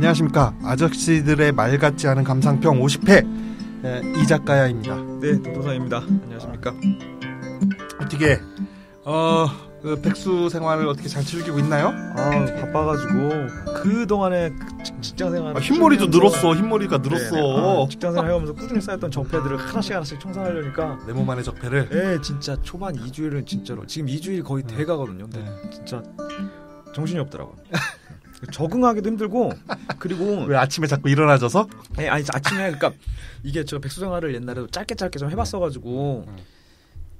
안녕하십니까. 아저씨들의 말 같지 않은 감상평 50회 이작가야입니다. 네, 도도사입니다. 안녕하십니까. 어떻게 그 백수 생활을 어떻게 잘 즐기고 있나요? 바빠가지고 그 동안에 직장생활 흰머리도 늘었어. 흰머리가 늘었어. 네, 직장생활 해오면서 꾸준히 쌓였던 적폐들을 하나씩 청산하려니까 내 몸 안의 적폐를. 네, 진짜 초반 2주일은 진짜로 지금 2주일 거의 돼가거든요. 근데 진짜 정신이 없더라고요. 적응하기도 힘들고 그리고 왜 아침에 자꾸 일어나져서? 아니 아침에 그러니까 이게 저 백수생활을 옛날에도 짧게 좀 해봤어가지고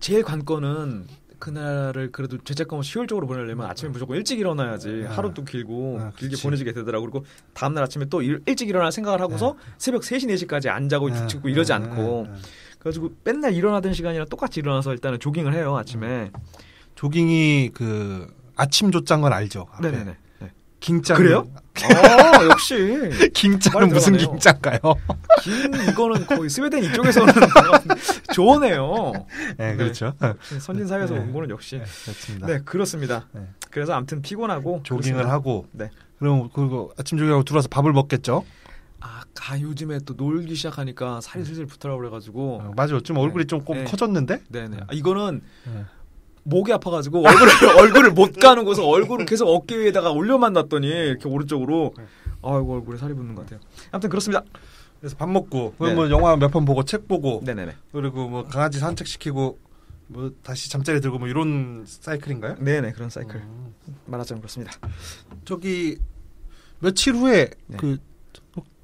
제일 관건은 그날을 그래도 죄책감 없이 효율적으로 보내려면 아침에 무조건 일찍 일어나야지. 하루도 길고 길게 보내지게 되더라고. 그리고 다음날 아침에 또 일찍 일어날 생각을 하고서 새벽 3시 4시까지 안 자고 죽고 이러지 않고 그래가지고 맨날 일어나던 시간이랑 똑같이 일어나서 일단은 조깅을 해요. 아침에 조깅이 그 아침 조장은 알죠? 앞에. 네네네. 긴장. 그래요? 역시. 긴장은 무슨 긴장가요? 이거는 거의 스웨덴 이쪽에서는 좋으네요. 네, 그렇죠. 선진 사회에서 온 거는 역시. 네, 그렇습니다. 네, 그렇습니다. 네. 그래서 아무튼 피곤하고 조깅을 그렇습니다. 하고. 네. 그리고 아침 조깅하고 들어와서 밥을 먹겠죠? 요즘에 또 놀기 시작하니까 살이 슬슬 붙으라고 그래가지고. 맞아. 좀 얼굴이 좀 커졌는데? 네네. 이거는. 목이 아파가지고 얼굴을 못 가누고서 얼굴을 계속 어깨 위에다가 올려만 놨더니 이렇게 오른쪽으로 아이고 얼굴에 살이 붙는 것 같아요. 아무튼 그렇습니다. 그래서 밥 먹고 뭐 영화 몇 편 보고 책 보고 네네네. 그리고 뭐 강아지 산책시키고 뭐 다시 잠자리 들고 뭐 이런 사이클인가요? 네네 그런 사이클. 말하자면 그렇습니다. 저기 며칠 후에 그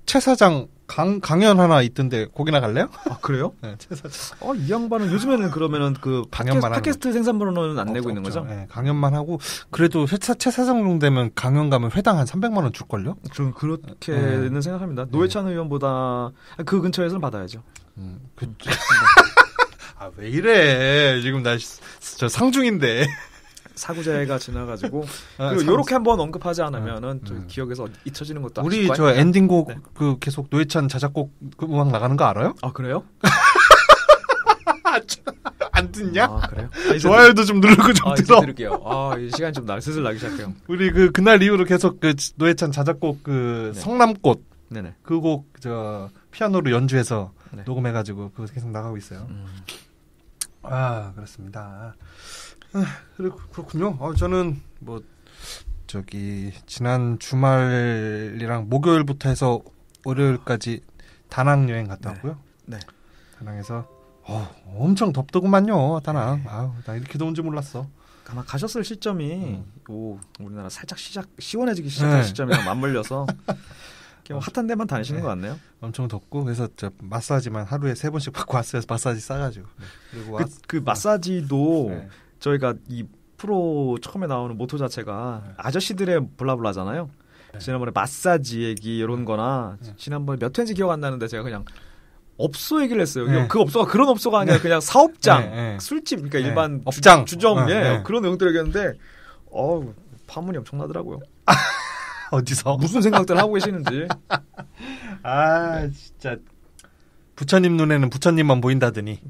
최 사장 강연 하나 있던데 거기나 갈래요? 그래요? 네, 최 사장. 이 양반은 요즘에는 그러면은 그 팟캐스트 생산번호는 안 내고 있는 거죠? 네, 강연만 하고 그래도 최 사장 정도 되면 강연 가면 회당 한 300만 원 줄걸요? 저는 그렇게는 생각합니다. 노회찬 의원보다 그 근처에서는 받아야죠. 왜 이래? 지금 저 상중인데. 사구제가 지나가지고 그리고 요렇게 한번 언급하지 않으면은 기억에서 잊혀지는 것도 우리 저 엔딩곡 그 계속 노회찬 자작곡 그 음악 나가는 거 알아요? 그래요? 안 듣냐? 그래요? 좋아요도 좀 누르고 좀 들어. 들을게요. 이 시간 좀 슬슬 나기 시작해요. 우리 그날 이후로 계속 그 노회찬 자작곡 그 성남꽃 그 곡 저 피아노로 연주해서 녹음해가지고 그거 계속 나가고 있어요. 그렇습니다. 그렇군요. 저는 뭐 저기 지난 주말이랑 목요일부터 해서 월요일까지 다낭 여행 갔다 왔고요. 네. 다낭에서 엄청 덥더구만요. 다낭. 나 이렇게 더운 줄 몰랐어. 아마 가셨을 시점이 우리나라 살짝 시원해지기 시작한 시점이랑 맞물려서 핫한 데만 다니시는 것 같네요. 엄청 덥고 그래서 저 마사지만 하루에 3번씩 받고 왔어요. 마사지 싸가지고. 그리고 그 마사지도 저희가 이 프로 처음에 나오는 모토 자체가 아저씨들의 블라블라잖아요. 지난번에 마사지 얘기 이런 거나 지난번에 몇 회인지 기억 안 나는데 제가 그냥 업소 얘기를 했어요. 그 업소가 그런 업소가 아니라 그냥 사업장, 술집, 그러니까 일반 업장, 주점, 그런 내용들 얘기했는데 파문이 엄청나더라고요. 어디서? 무슨 생각들 하고 계시는지. 진짜 부처님 눈에는 부처님만 보인다더니.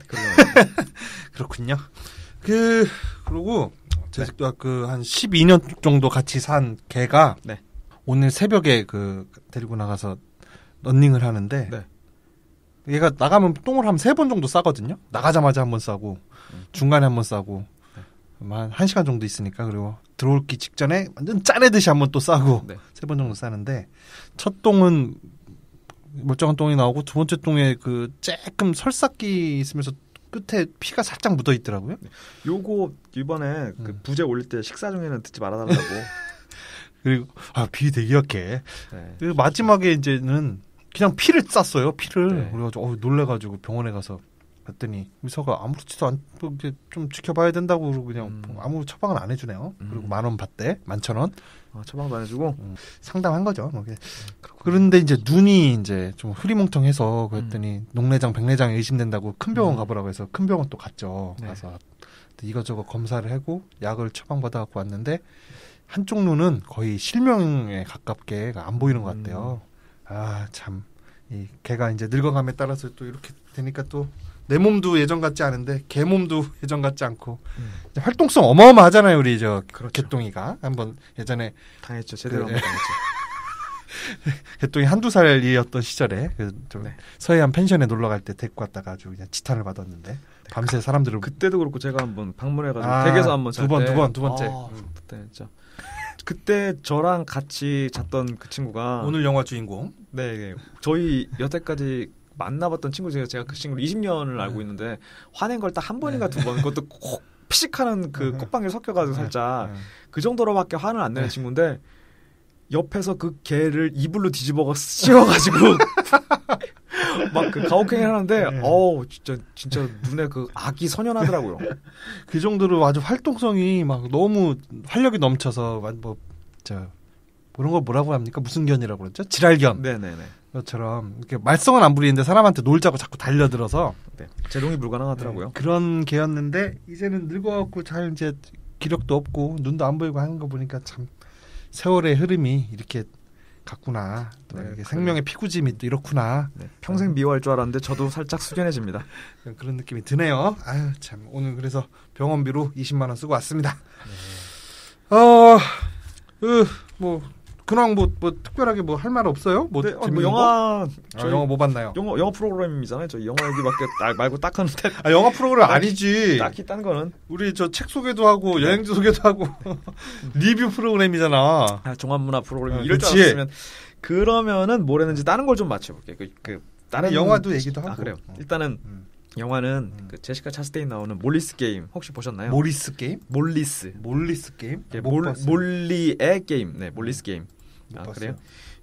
그렇군요. 그리고 제가 한 12년 정도 같이 산 개가 오늘 새벽에 데리고 나가서 런닝을 하는데 얘가 나가면 똥을 한 3번 정도 싸거든요. 나가자마자 한번 싸고 중간에 한번 싸고 한 1시간 정도 있으니까 그리고 들어오기 직전에 완전 짜내듯이 한번 또 싸고 3번 정도 싸는데 첫 똥은 멀쩡한 똥이 나오고 두 번째 똥에 조금 설삭기 있으면서 끝에 피가 살짝 묻어 있더라고요. 요거 이번에 부제 올릴 때 식사 중에는 듣지 말아달라고. 그리고 비 되게 약해. 그리고 마지막에 이제는 그냥 피를 쌌어요. 피를. 그래가지고 놀래가지고 병원에 가서 봤더니 의사가 아무렇지도 않고 좀 지켜봐야 된다고 그러고 그냥 아무 처방은 안 해주네요. 그리고 10,000원 받대. 11,000원. 처방도 안 해주고 상담한 거죠. 그런데 이제 눈이 이제 좀 흐리멍텅해서 그랬더니 녹내장, 백내장에 의심된다고 큰 병원 가보라고 해서 큰 병원 또 갔죠. 가서 이것저것 검사를 하고 약을 처방받아갖고 왔는데 한쪽 눈은 거의 실명에 가깝게 안 보이는 것 같대요. 참. 이 개가 이제 늙어감에 따라서 또 이렇게 되니까 또 내 몸도 예전 같지 않은데 개 몸도 예전 같지 않고 활동성 어마어마하잖아요. 우리 저 개똥이가 한번 예전에 당했죠. 제대로 한번 당했죠. 개똥이 한두 살이었던 시절에 좀 네. 서해안 펜션에 놀러 갈 때 데리고 왔다가 아주 그냥 지탄을 받았는데 밤새 사람들을 그때도 그렇고 제가 한번 방문해가지고 댁에서 한번 잘 때 두 번째. 그때 진짜 그때 저랑 같이 잤던 그 친구가 오늘 영화 주인공. 네, 저희 여태까지 만나봤던 친구 중에 제가 그 친구를 20년을 알고 있는데 화낸 걸 딱 한 번인가 두 번, 그것도 콕 피식하는 그 콧방귀 섞여가지고 살짝 그 정도로밖에 화를 안 내는 친구인데 옆에서 그 개를 이불로 뒤집어가 씌워가지고 막 그 가혹행위를 하는데 어우 진짜 눈에 그 악이 선연하더라고요. 그 정도로 아주 활동성이 막 너무 활력이 넘쳐서 그런 걸 뭐라고 합니까? 무슨 견이라고 그러죠? 질알견. 네네네. 것처럼 이렇게 말썽은 안 부리는데 사람한테 놀자고 자꾸 달려들어서 제동이 불가능하더라고요. 그런 개였는데 이제는 늙어갖고 잘 이제 기력도 없고 눈도 안 보이고 하는 거 보니까 참 세월의 흐름이 이렇게 갔구나. 또 이렇게 생명의 피구짐이 또 이렇구나. 평생 미워할 줄 알았는데 저도 살짝 숙연해집니다. 그런 느낌이 드네요. 아유 참 오늘 그래서 병원비로 20만 원 쓰고 왔습니다. 근황 뭐 특별하게 뭐 할 말 없어요? 뭐 영화 영화 뭐 봤나요? 영화 프로그램이잖아요. 저희 영화 얘기밖에 말고 딱 하는데. 영화 프로그램 아니지. 딱히 딴 거는 우리 저 책 소개도 하고 여행지 소개도 하고 리뷰 프로그램이잖아. 종합문화 프로그램 이럴 줄 알았으면 그러면은 뭘 했는지 다른 걸 좀 맞춰볼게요. 그 다른 영화도 얘기도 하고. 그래요. 일단은 영화는 그 제시카 차스테인 나오는 몰리스 게임 혹시 보셨나요? 모리스 게임? 몰리스 게임? 몰리의 게임. 네, 몰리스 게임. 그래요?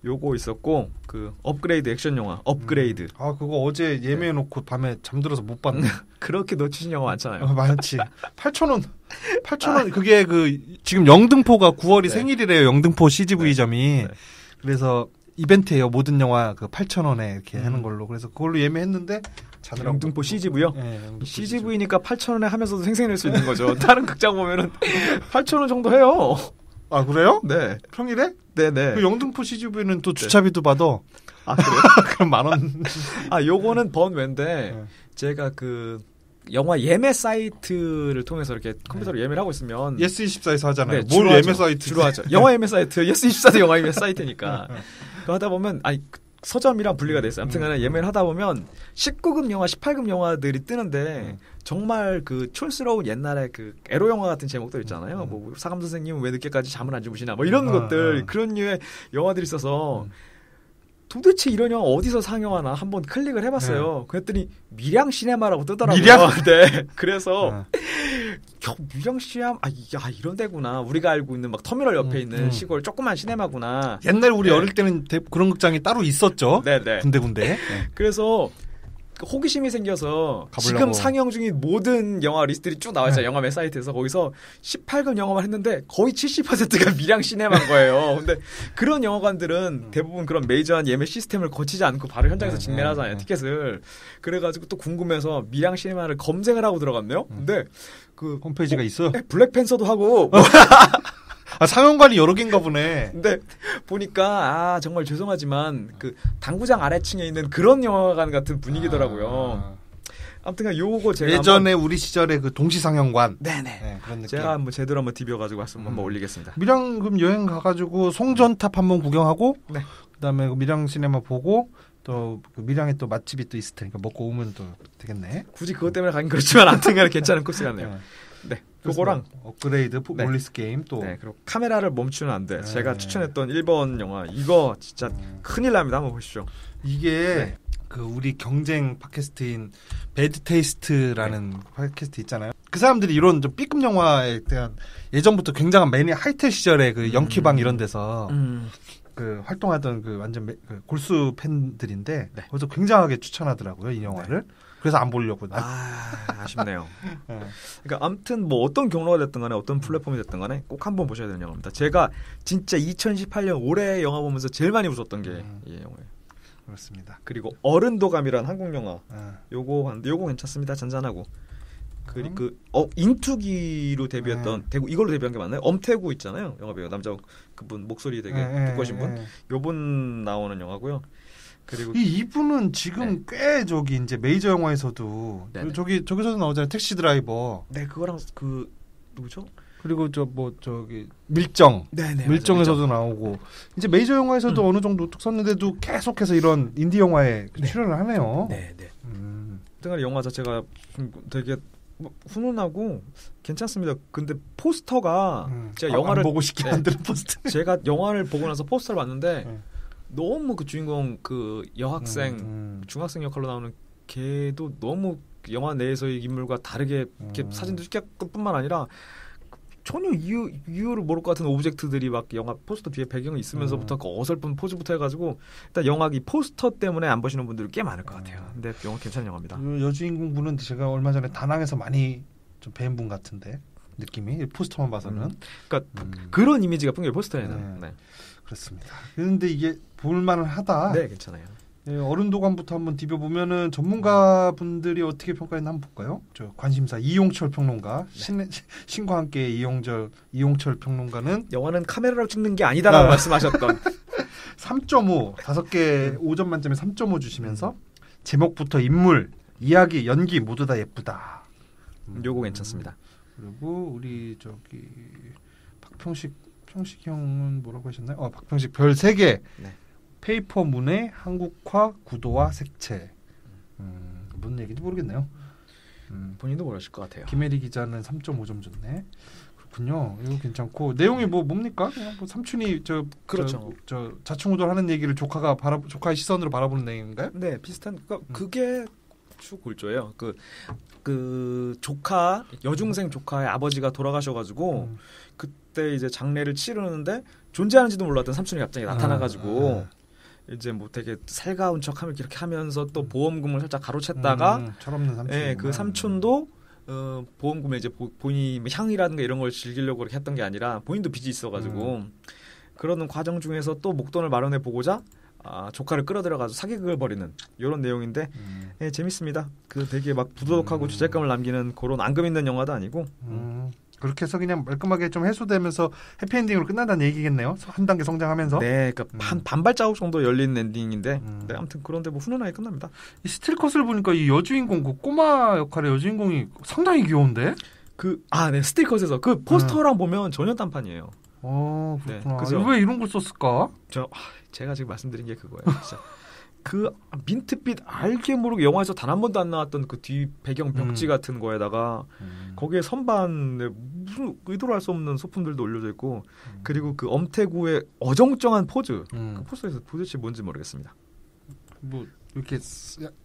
요거 있었고 그 업그레이드 액션 영화 업그레이드. 그거 어제 예매해놓고 밤에 잠들어서 못 봤네. 그렇게 놓치신 영화 많잖아요. 많지. 8,000원. 그게 그 지금 영등포가 9월이 생일이래요. 영등포 CGV점이. 그래서 이벤트예요. 모든 영화 그 8,000원에 이렇게 하는 걸로. 그래서 그걸로 예매했는데 영등포 CGV요? 네, CGV니까 8,000원에 하면서도 생생낼 수 있는 거죠. 다른 극장 보면은 8,000원 정도 해요. 아 그래요? 네. 평일에? 네네. 그 영등포 CGV는 또 주차비도 받아. 그래요? 그럼 10,000원. 요거는 번외인데 제가 그 영화 예매 사이트를 통해서 이렇게 컴퓨터로 예매를 하고 있으면 예스24에서 하잖아요. 네, 뭘 예매 사이트 주로 하죠. 영화 예매 사이트 예스24도 영화 예매 사이트니까. 그거 하다 보면 서점이랑 분리가 돼 있어요. 아무튼간에 예매를 하다 보면 19금 영화, 18금 영화들이 뜨는데 정말 그 촌스러운 옛날에 그 에로 영화 같은 제목들 있잖아요. 뭐 사감 선생님은 왜 늦게까지 잠을 안 주무시나 뭐 이런 것들 그런 류의 영화들이 있어서 도대체 이런 영화 어디서 상영하나 한번 클릭을 해봤어요. 그랬더니 밀양 시네마라고 뜨더라고요. 밀양? 네. 그래서 밀양 시네마 이런 데구나. 우리가 알고 있는 막 터미널 옆에 있는 시골 조그만 시네마구나. 옛날 우리 어릴 때는 그런 극장이 따로 있었죠. 네네. 군데군데. 그래서 호기심이 생겨서 가보려고. 지금 상영 중인 모든 영화 리스트들이 쭉 나와 있어요. 영화매 사이트에서 거기서 18금 영화만 했는데 거의 70%가 밀양 시네마인 거예요. 근데 그런 영화관들은 대부분 그런 메이저한 예매 시스템을 거치지 않고 바로 현장에서 직매를 하잖아요. 티켓을. 그래가지고 또 궁금해서 밀양 시네마를 검색을 하고 들어갔네요. 근데 그 홈페이지가 있어? 블랙팬서도 하고 상영관이 여러 개인가 보네. 근데 보니까 정말 죄송하지만 그 당구장 아래층에 있는 그런 영화관 같은 분위기더라고요. 아무튼 요거 제가 예전에 우리 시절에 그 동시상영관. 네네. 네, 그런 느낌. 제가 한번 제대로 한번 디벼가지고 한번 올리겠습니다. 밀양금 여행 가가지고 송전탑 한번 구경하고, 그다음에 그 밀양 시네마 보고. 또 그 밀양에 또 맛집이 또 있을 테니까 먹고 오면 또 되겠네. 굳이 그것 때문에 가긴 그렇지만 아무튼간에 괜찮은 코스 같네요. 네, 그거랑 업그레이드 몰리스 게임 또. 네, 그리고 카메라를 멈추면 안 돼. 제가 추천했던 1번 영화 이거 진짜 큰일 납니다. 한번 보시죠. 이게 그 우리 경쟁 팟캐스트인 배드 테이스트라는 팟캐스트 있잖아요. 그 사람들이 이런 좀 B급 영화에 대한 예전부터 굉장한 매니 하이텔 시절에 그 영키방 이런 데서 그 활동하던 그 완전 그 골수 팬들인데 거기서 굉장하게 추천하더라고요 이 영화를. 그래서 안 보려고. 아쉽네요. 그러니까 아무튼 뭐 어떤 경로가 됐든 간에 어떤 플랫폼이 됐든 간에 꼭 한번 보셔야 되는 영화입니다. 제가 진짜 2018년 올해 영화 보면서 제일 많이 웃었던 게 이 영화예요. 그렇습니다. 그리고 어른도감이라는 한국 영화 요거 봤는데 요거 괜찮습니다. 잔잔하고. 그리고 인투기로 데뷔했던 이걸로 데뷔한 게 맞나요? 엄태구 있잖아요. 영화배우 남자 그분 목소리 되게 두꺼우신 분. 요분 나오는 영화고요. 그리고 이분은 지금 꽤 저기 이제 메이저 영화에서도 저기서도 나오잖아요. 택시 드라이버. 네, 그거랑 그 누구죠? 그리고 저기 밀정, 네네, 밀정에서도 나오고 이제 메이저 영화에서도 어느 정도 뚝 섰는데도 계속해서 이런 인디 영화에 출연을 하네요. 네네. 하여튼 영화 자체가 되게 훈훈하고 괜찮습니다. 근데 포스터가 제가 영화를 보고 싶게 만드는 포스터. 제가 영화를 보고 나서 포스터를 봤는데 너무 그 주인공 그 여학생 중학생 역할로 나오는 걔도 너무 영화 내에서의 인물과 다르게 이렇게 사진도 찍힐 뿐만 아니라 전혀 이유를 모를 것 같은 오브젝트들이 막 영화 포스터 뒤에 배경이 있으면서부터 그 어설픈 포즈부터 해가지고 일단 영화 이 포스터 때문에 안 보시는 분들이 꽤 많을 것 같아요. 근데 영화 괜찮은 영화입니다. 그 여주인공 분은 제가 얼마 전에 다낭에서 많이 좀 뵌 분 같은데 느낌이 포스터만 봐서는 그러니까 그런 이미지가 풍겨요 포스터에는. 네. 그렇습니다. 그런데 이게 볼만은 하다. 네, 괜찮아요. 예, 어른도감부터 한번 디벼보면은 전문가분들이 어떻게 평가했나 한번 볼까요? 저 관심사 이용철 평론가, 신과 함께 이용철 평론가는 영화는 카메라로 찍는 게 아니다라고 말씀하셨던 3.5, 5개 5점 만점에 3.5 주시면서 제목부터 인물, 이야기, 연기 모두 다 예쁘다. 요거 괜찮습니다. 그리고 우리 저기 박평식 형은 뭐라고 하셨나요? 박평식 별 3개. 네. 페이퍼 문의 한국화 구도와 색채. 무슨 얘기인지 모르겠네요. 본인도 모르실 것 같아요. 김혜리 기자는 3.5점 줬네. 그렇군요. 이거 괜찮고 내용이 뭡니까? 그냥 삼촌이 그렇죠. 저 자충우돌 하는 얘기를 조카의 시선으로 바라보는 내용인가요? 네, 비슷한. 그게 쭉 골조예요. 그 조카 여중생 조카의 아버지가 돌아가셔가지고 그때 이제 장례를 치르는데 존재하는지도 몰랐던 삼촌이 갑자기 나타나가지고. 이제 뭐 되게 살가운 척하면 이렇게 하면서 또 보험금을 살짝 가로챘다가 철없는 삼촌. 예, 그 삼촌도 보험금에 이제 본인이 향이라든가 이런 걸 즐기려고 그렇게 했던 게 아니라 본인도 빚이 있어가지고 그러는 과정 중에서 또 목돈을 마련해 보고자 조카를 끌어들여가지고 사기극을 벌이는 이런 내용인데 예, 재밌습니다. 그 되게 막 부도덕하고 죄책감을 남기는 그런 앙금 있는 영화도 아니고. 그렇게 해서 그냥 말끔하게 좀 해소되면서 해피엔딩으로 끝난다는 얘기겠네요. 한 단계 성장하면서. 네, 그러니까 반 발자국 정도 열린 엔딩인데 네, 아무튼 그런데 뭐 훈훈하게 끝납니다. 이 스틸컷을 보니까 이 여주인공 그 꼬마 역할의 여주인공이 상당히 귀여운데? 네, 스틸컷에서 그 포스터랑 보면 전혀 딴판이에요. 그렇구나. 네, 왜 이런 걸 썼을까? 제가 지금 말씀드린 게 그거예요. 진짜. 그 민트빛 알게 모르게 영화에서 단 한 번도 안 나왔던 그 뒤 배경 벽지 같은 거에다가 거기에 선반에 무슨 의도로 할 수 없는 소품들도 올려져 있고 그리고 그 엄태구의 어정쩡한 포즈 그 포즈에서 도대체 뭔지 모르겠습니다. 뭐 이렇게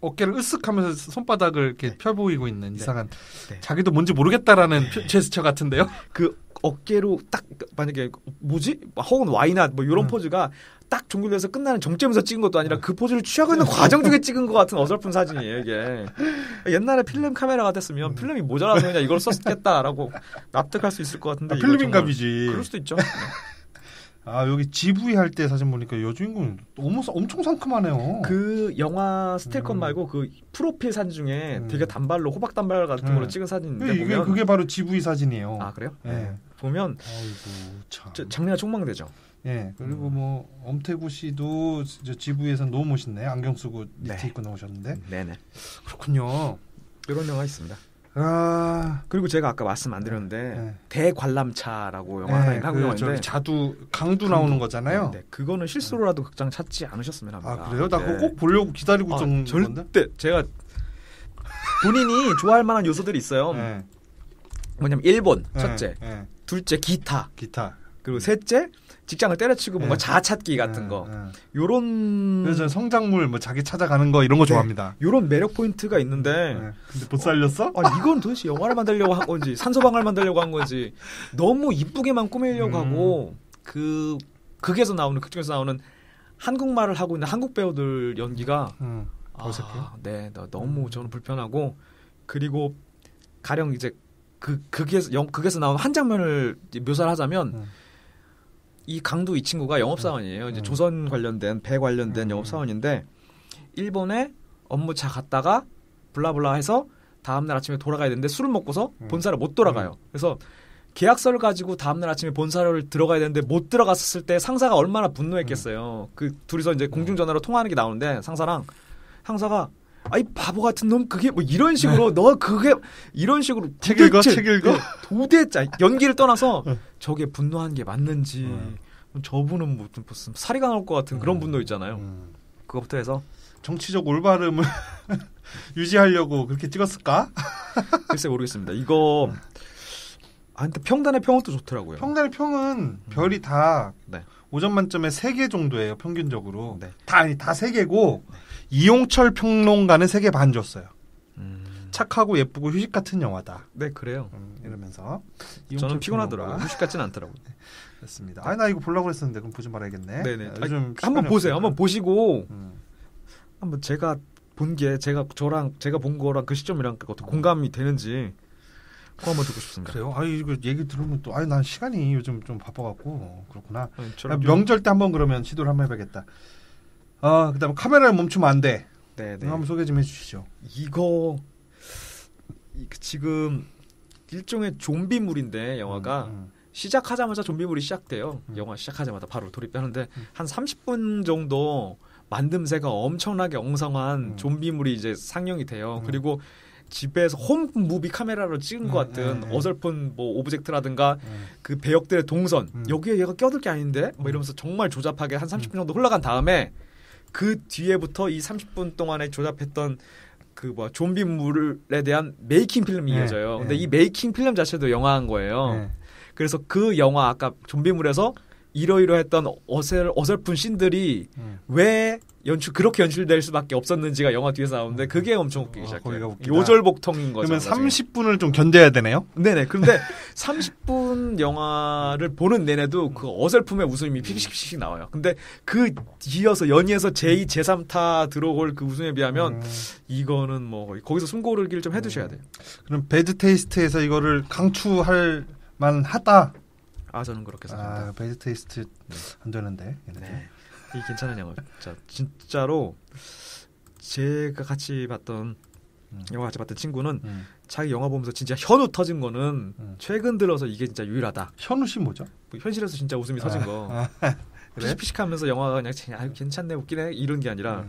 어깨를 으쓱하면서 손바닥을 이렇게 펴보이고 있는 이상한 자기도 뭔지 모르겠다라는 제스처 같은데요. 그 어깨로 딱 만약에 뭐지? 혹은 와이나 뭐 이런 포즈가 딱 종결돼서 끝나는 정점에서 찍은 것도 아니라 그 포즈를 취하고 있는 과정 중에 찍은 것 같은 어설픈 사진이에요 이게. 옛날에 필름 카메라 같았으면 필름이 모자라서 그냥 이걸 썼겠다라고 납득할 수 있을 것 같은데 필름인갑이지. 그럴 수도 있죠. 여기 GV 할 때 사진 보니까 여주인공 엄청 상큼하네요. 그 영화 스틸컷 말고 그 프로필 사진 중에 되게 단발로 호박 단발 같은 걸로 찍은 사진인데 그게 바로 GV 사진이에요. 그래요? 네. 보면 장래가 촉망되죠. 예, 그리고 뭐 엄태구 씨도 GV에서 너무 멋있네. 안경 쓰고 니트 입고 나오셨는데. 네네. 그렇군요. 이런 영화 있습니다. 그리고 제가 아까 말씀 안 드렸는데 대관람차라고 영화 하나 한국 영화인데 강두 나오는 거잖아요. 네, 그거는 실수로라도 극장 찾지 않으셨으면 합니다. 그래요? 나 그거 꼭 보려고 기다리고 있었는 건데. 절대 제가 본인이 좋아할 만한 요소들이 있어요. 뭐냐면 일본 첫째, 둘째 기타. 그리고 셋째 직장을 때려치고 뭔가 자아찾기 같은 거. 요런 그래서 성장물 뭐 자기 찾아가는 거 이런 거 좋아합니다. 요런 매력 포인트가 있는데 근데 못 살렸어? 이건 도대체 영화를 만들려고 한 건지 산소방을 만들려고 한 건지 너무 이쁘게만 꾸미려고 하고 극에서 나오는 극중에서 나오는 한국말을 하고 있는 한국 배우들 연기가 어색해요? 네, 너무 저는 불편하고 그리고 가령 이제 극에서 나오는 한 장면을 묘사를 하자면 이 강두 이 친구가 영업사원이에요. 이제 조선 관련된 배 관련된 영업사원인데 일본에 업무차 갔다가 블라블라 해서 다음날 아침에 돌아가야 되는데 술을 먹고서 본사를 못 돌아가요. 그래서 계약서를 가지고 다음날 아침에 본사를 들어가야 되는데 못 들어갔을 때 상사가 얼마나 분노했겠어요. 그 둘이서 이제 공중전화로 통화하는 게 나오는데 상사가 아이 바보 같은 놈 그게 뭐 이런 식으로 너 그게 이런 식으로 책 읽어 도대체 연기를 떠나서 저게 분노한 게 맞는지 저분은 무슨 사리가 나올 것 같은 그런 분노 있잖아요. 그것부터 해서 정치적 올바름을 유지하려고 그렇게 찍었을까? 글쎄 모르겠습니다. 이거 근데 평단의 평은 또 좋더라고요. 평단의 평은 별이 다 5점 만점에 3개 정도예요. 평균적으로. 다 3개고 이용철 평론가는 3개 반 줬어요. 착하고 예쁘고 휴식 같은 영화다. 네, 그래요. 이러면서 저는 피곤하더라고요. 휴식 같진 않더라고요. 그렇습니다. 나 이거 보려고 했었는데 그럼 보지 말아야겠네. 네네. 한번 보세요. 한번 보시고 한번 제가 본 거랑 그 시점이랑 어떻게 공감이 되는지 그거 한번 듣고 싶습니다. 그래요? 이거 얘기 들으면 또 난 시간이 요즘 좀 바빠갖고 그렇구나. 명절 때 한번 그러면 시도를 한번 해봐야겠다. 그다음에 카메라를 멈추면 안 돼. 네네. 한번 소개 좀 해주시죠. 이거 지금 일종의 좀비물인데 영화가 시작하자마자 좀비물이 시작돼요. 영화 시작하자마자 바로 돌입하는데 한 30분 정도 만듦새가 엄청나게 엉성한 좀비물이 이제 상영이 돼요. 그리고 집에서 홈 무비 카메라로 찍은 것 같은 어설픈 뭐 오브젝트라든가 그 배역들의 동선 여기에 얘가 껴들 게 아닌데 뭐 이러면서 정말 조잡하게 한 30분 정도 흘러간 다음에 그 뒤에부터 이 30분 동안에 조잡했던 그 좀비물에 대한 메이킹 필름이 이어져요. 근데 이 메이킹 필름 자체도 영화한 거예요. 그래서 그 영화 아까 좀비물에서 이러이러했던 어설픈 씬들이 왜 그렇게 연출될 수밖에 없었는지가 영화 뒤에서 나오는데 그게 엄청 웃기기 시작해요. 요절복통인 거죠. 그러면 30분을 좀 견뎌야 되네요? 네네. 그런데 30분 영화를 보는 내내도 그 어설픔의 웃음이 피식피식 나와요. 근데 그 이어서 연이어서 제2, 제3타 들어올 그 웃음에 비하면 이거는 뭐 거기서 숨고르기를 좀 해두셔야 돼요. 그럼 배드 테이스트에서 이거를 강추할 만하다? 저는 그렇게 생각합니다. 배드 테이스트 안 되는데. 네. 이 괜찮은 영화. 진짜로 제가 같이 봤던 영화 같이 봤던 친구는 자기 영화 보면서 진짜 현우 터진 거는 최근 들어서 이게 진짜 유일하다. 현우 씨 뭐죠? 현실에서 진짜 웃음이 터진 거. 그래? 피식피식하면서 영화가 그냥 괜찮네 웃기네 이런 게 아니라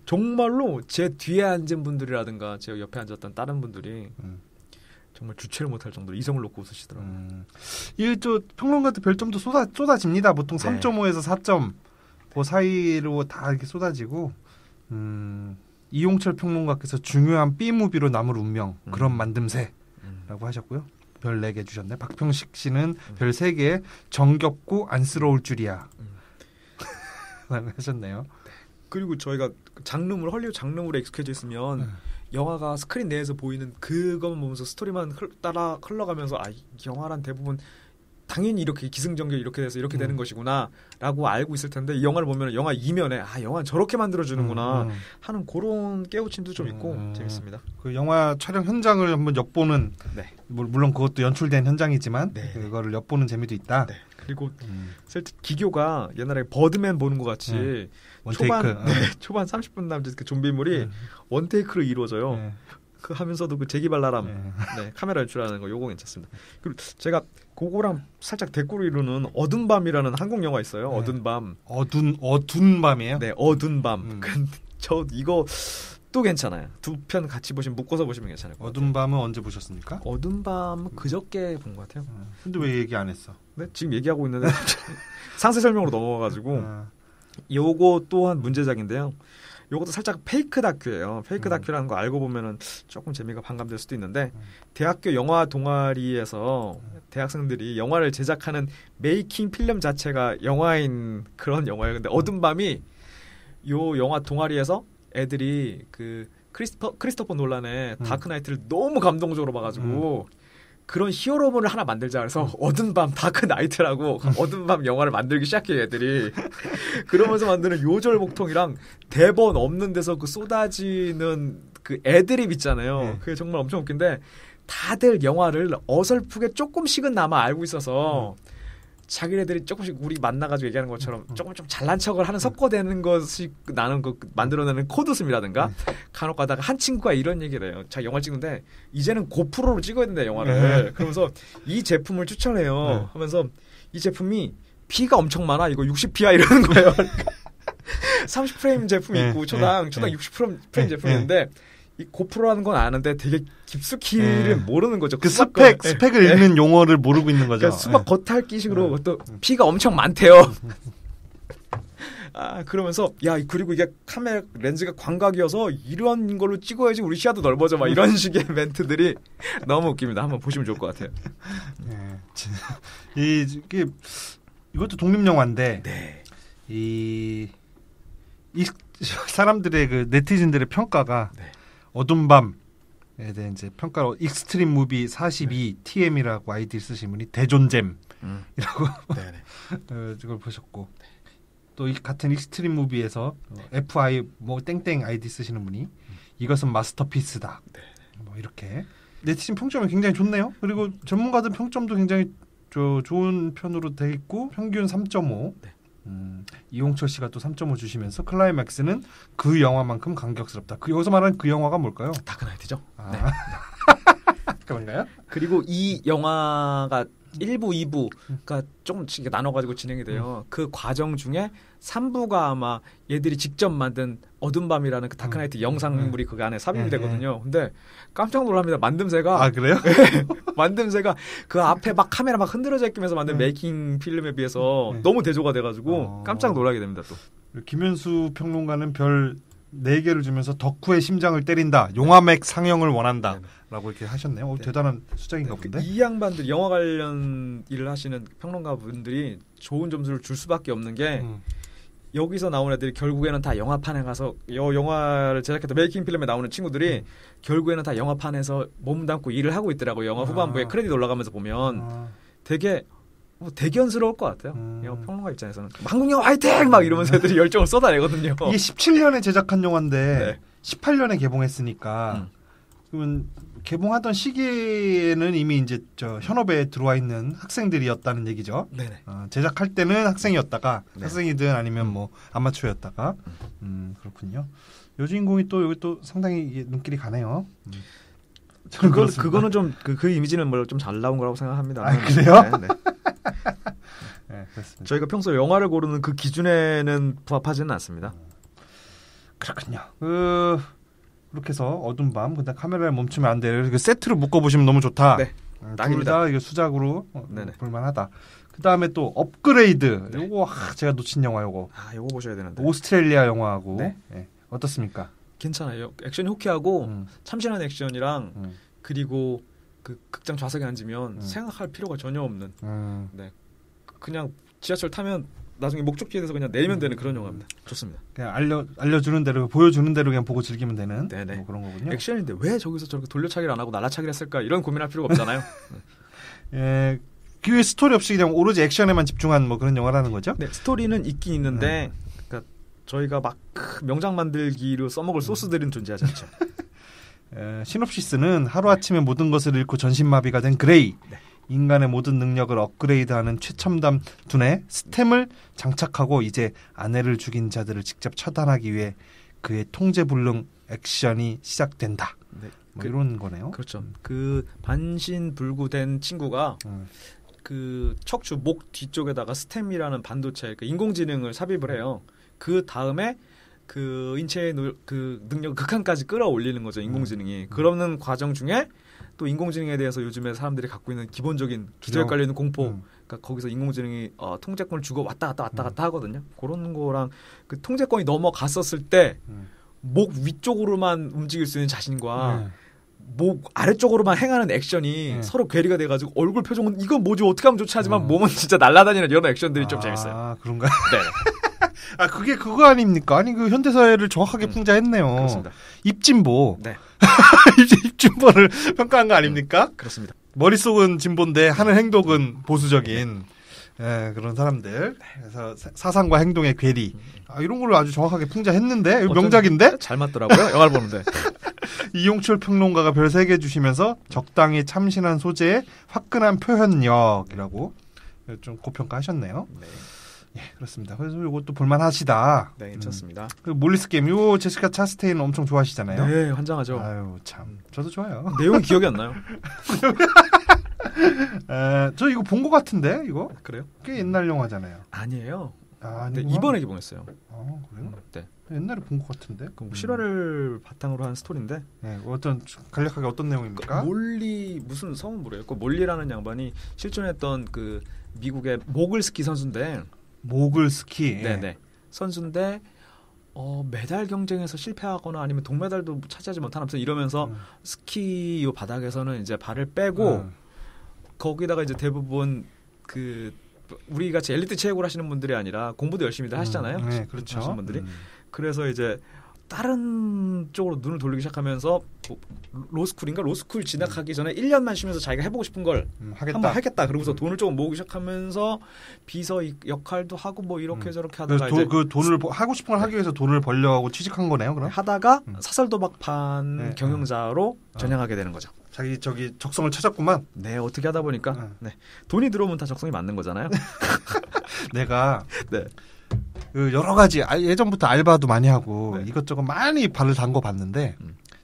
정말로 제 뒤에 앉은 분들이라든가 제 옆에 앉았던 다른 분들이 정말 주체를 못할 정도로 이성을 놓고 웃으시더라고요. 이게 평론가들 별점도 쏟아집니다. 보통 3.5에서 4점 그 사이로 다 이렇게 쏟아지고 이용철 평론가께서 중요한 B무비로 남을 운명 그런 만듦새라고 하셨고요. 별 4개 주셨네. 박평식 씨는 별 3개 정겹고 안쓰러울 줄이야 라고 하셨네요. 그리고 저희가 헐리우드 장르물에 익숙해져 있으면 영화가 스크린 내에서 보이는 그것만 보면서 스토리만 따라 흘러가면서 이 영화란 대부분 당연히 이렇게 기승전결 이렇게 돼서 이렇게 되는 것이구나 라고 알고 있을 텐데 이 영화를 보면 영화 이면에 영화는 저렇게 만들어주는구나 하는 그런 깨우침도 좀 있고 재밌습니다. 그 영화 촬영 현장을 한번 엿보는 물론 그것도 연출된 현장이지만 그거를 엿보는 재미도 있다. 그리고 기교가 옛날에 버드맨 보는 것 같이 초반 30분 남짓 그 좀비물이 원테이크로 이루어져요. 그 하면서도 그 재기발랄함, 카메라 연출하는 거 요거 괜찮습니다. 그리고 제가 그거랑 살짝 대꾸로 이루는 어두운 밤이라는 한국 영화 있어요. 어두운 밤. 어두운 밤이에요? 네, 어두운 밤. 저 이거 또 괜찮아요. 두 편 같이 묶어서 보시면 괜찮을 것 같아요. 어두운 밤은 언제 보셨습니까? 어두운 밤은 그저께 본 것 같아요. 근데 왜 얘기 안 했어? 네, 지금 얘기하고 있는데 상세 설명으로 넘어가가지고 요거 또한 문제작인데요. 요것도 살짝 페이크 다큐예요. 페이크 다큐라는 거 알고 보면은 조금 재미가 반감될 수도 있는데 대학교 영화 동아리에서 대학생들이 영화를 제작하는 메이킹 필름 자체가 영화인 그런 영화예요. 근데 어두운 밤이 요 영화 동아리에서 애들이 그 크리스토퍼 놀란의 다크나이트를 너무 감동적으로 봐가지고 그런 히어로물을 하나 만들자 해서 어두운 밤 다크나이트라고 어두운 밤 영화를 만들기 시작해요 애들이. 그러면서 만드는 요절복통이랑 대본 없는 데서 그 쏟아지는 그 애드립 있잖아요. 그게 정말 엄청 웃긴데 다들 영화를 어설프게 조금씩은 나마 알고 있어서 자기네들이 조금씩 우리 만나가지고 얘기하는 것처럼 조금 좀 잘난 척을 하는 섞어대는 것이 나는 그 만들어내는 코드스입이라든가 간혹 가다가 한 친구가 이런 얘기를 해요. 자기 영화를 찍는데 이제는 고프로로 찍어야 된다 영화를. 그러면서 이 제품을 추천해요. 하면서 이 제품이 P가 엄청 많아. 이거 60P야 이러는 거예요. 30프레임 제품이 있고 초당 60프레임 제품이 있는데 이 고프로라는 건 아는데 되게 깊숙이를 모르는 거죠. 그 스펙을 읽는 용어를 모르고 있는 거죠. 그러니까 수박 겉핥기식으로 또 피가 엄청 많대요. 그러면서 그리고 이게 카메라 렌즈가 광각이어서 이런 걸로 찍어야지 우리 시야도 넓어져 막 이런 식의 멘트들이 너무 웃깁니다. 한번 보시면 좋을 것 같아요. 이것도 독립 영화인데 이 사람들의 그 네티즌들의 평가가 어둠 밤에 대한 이제 평가로 익스트림 무비 42 TM이라고 아이디 쓰신 분이 대존잼이라고 이걸 보셨고 또 이 같은 익스트림 무비에서 FI 뭐 땡땡 아이디 쓰시는 분이 이것은 마스터피스다. 뭐 이렇게 네티즌 평점이 굉장히 좋네요. 그리고 전문가들 평점도 굉장히 좋은 편으로 돼 있고 평균 3.5. 이용철 씨가 또 3.5 주시면서 클라이맥스는 그 영화만큼 감격스럽다. 여기서 말하는 그 영화가 뭘까요? 다크나이트죠. 그런가요? 그리고 이 영화가 1부, 2부가 조금씩 나눠가지고 진행이 돼요. 그 과정 중에 3부가 아마 얘들이 직접 만든 어둠 밤이라는 그 다크나이트 영상물이 그 안에 삽입이 되거든요. 근데 깜짝 놀랍니다. 만듦새가. 그래요? 만듦새가 그 앞에 막 카메라 막 흔들어져 있면서 만든 메이킹 필름에 비해서 너무 대조가 돼가지고 깜짝 놀라게 됩니다. 또 김현수 평론가는 별 4개를 주면서 덕후의 심장을 때린다. 용화맥 상영을 원한다. 라고 이렇게 하셨네요. 대단한 수작인가 본데. 이 양반들 영화 관련 일을 하시는 평론가 분들이 좋은 점수를 줄 수밖에 없는 게 여기서 나온 애들이 결국에는 다 영화판에 가서 영화를 제작했던 메이킹 필름에 나오는 친구들이 결국에는 다 영화판에서 몸담고 일을 하고 있더라고요. 영화 후반부에 크레딧 올라가면서 보면 되게 대견스러울 것 같아요. 영화 평론가 입장에서는 한국 영화 화이팅! 막 이러면서 애들이 열정을 쏟아내거든요. 이게 17년에 제작한 영화인데 18년에 개봉했으니까 그러면 개봉하던 시기에는 이미 이제 현업에 들어와 있는 학생들이었다는 얘기죠. 제작할 때는 학생이었다가 학생이든 아니면 뭐 아마추어였다가 그렇군요. 여주인공이 또 여기 또 상당히 눈길이 가네요. 그거는 좀 그 이미지는 뭐 좀 잘 나온 거라고 생각합니다. 그래요? 그렇습니다. 저희가 평소 영화를 고르는 그 기준에는 부합하지는 않습니다. 그렇군요. 그렇게 해서 어둠 밤, 근데 카메라를 멈추면 안 돼. 그 세트로 묶어보시면 너무 좋다. 딱입니다. 이거 수작으로 볼만하다. 그 다음에 또 업그레이드. 요거 제가 놓친 영화 요거. 요거 보셔야 되는데. 오스트레일리아 영화하고 어떻습니까? 괜찮아요. 액션이 호쾌하고 참신한 액션이랑 그리고 그 극장 좌석에 앉으면 생각할 필요가 전혀 없는. 그냥 지하철 타면 나중에 목적지에 대해서 그냥 내리면 되는 그런 영화입니다. 좋습니다. 그냥 알려주는 대로 보여주는 대로 그냥 보고 즐기면 되는 뭐 그런 거군요. 액션인데 왜 저기서 저렇게 돌려차기를 안 하고 날라차기를 했을까 이런 고민할 필요가 없잖아요. 그 스토리 없이 그냥 오로지 액션에만 집중한 뭐 그런 영화라는 거죠? 스토리는 있긴 있는데 그러니까 저희가 막 명작 만들기로 써먹을 소스들은 존재하지 않죠. 시놉시스는 하루아침에 모든 것을 잃고 전신마비가 된 그레이. 인간의 모든 능력을 업그레이드하는 최첨단 두뇌 스템을 장착하고 이제 아내를 죽인 자들을 직접 처단하기 위해 그의 통제불능 액션이 시작된다. 뭐 이런 거네요. 그렇죠. 그 반신불구된 친구가 그 척추 목 뒤쪽에다가 스템이라는 반도체 그 인공지능을 삽입을 해요. 그 다음에 그 인체의 그 능력 극한까지 끌어올리는 거죠. 인공지능이. 그러는 과정 중에 또 인공지능에 대해서 요즘에 사람들이 갖고 있는 기본적인 기저에 깔려있는 공포 그러니까 거기서 인공지능이 통제권을 주고 왔다 갔다 하거든요. 그런 거랑 그 통제권이 넘어갔었을 때 목 위쪽으로만 움직일 수 있는 자신과 목 아래쪽으로만 행하는 액션이 서로 괴리가 돼가지고 얼굴 표정은 이건 뭐지 어떻게 하면 좋지 하지만 몸은 진짜 날아다니는 이런 액션들이 좀 재밌어요. 그런가요? 네. 그게 그거 아닙니까? 아니 그 현대사회를 정확하게 풍자했네요. 그렇습니다. 입진보. 입진보를 평가한 거 아닙니까? 그렇습니다. 머릿속은 진보인데 하는 행동은 보수적인 그런 사람들. 그래서 사상과 행동의 괴리. 이런 걸 아주 정확하게 풍자했는데 이거 명작인데? 잘 맞더라고요. 영화를 보는데. 이용철 평론가가 별 3개 주시면서 적당히 참신한 소재에 화끈한 표현력이라고 좀 고평가하셨네요. 그렇습니다. 그래서 이것도 볼만하시다. 네, 괜찮습니다. 그 몰리스 게임, 요 제시카 차스테인 엄청 좋아하시잖아요. 네, 환장하죠. 아유 참, 저도 좋아요. 내용이 기억이 안 나요. 저 이거 본 것 같은데 이거? 그래요? 꽤 옛날 영화잖아요. 아니에요. 네, 이번에 개봉했어요. 아, 그래요? 네. 옛날에 본 것 같은데. 실화를 바탕으로 한 스토리인데. 네, 어떤 간략하게 어떤 내용입니까? 몰리 무슨 성은 모르겠고 몰리라는 양반이 실존했던 그 미국의 모글스키 선수인데. 모글스키. 네네. 선수인데 메달 경쟁에서 실패하거나 아니면 동메달도 차지하지 못하면서 이러면서 스키 요 바닥에서는 이제 발을 빼고 거기다가 이제 대부분 그 우리 같이 엘리트 체육을 하시는 분들이 아니라 공부도 열심히들 하시잖아요. 네, 그렇죠. 하시는 분들이. 그래서 이제 다른 쪽으로 눈을 돌리기 시작하면서 로스쿨 진학하기 전에 1년만 쉬면서 자기가 해보고 싶은 걸 한번 하겠다. 그러고서 돈을 조금 모으기 시작하면서 비서 역할도 하고 뭐 이렇게 저렇게 하다가 이제 그 돈을 하고 싶은 걸 하기 위해서 돈을 벌려고 취직한 거네요. 그럼 하다가 사설도박판 경영자로 전향하게 되는 거죠. 자기 적성을 찾았구만. 네, 어떻게 하다 보니까 돈이 들어오면 다 적성이 맞는 거잖아요. 내가 그 여러 가지 예전부터 알바도 많이 하고 이것저것 많이 발을 담궈 봤는데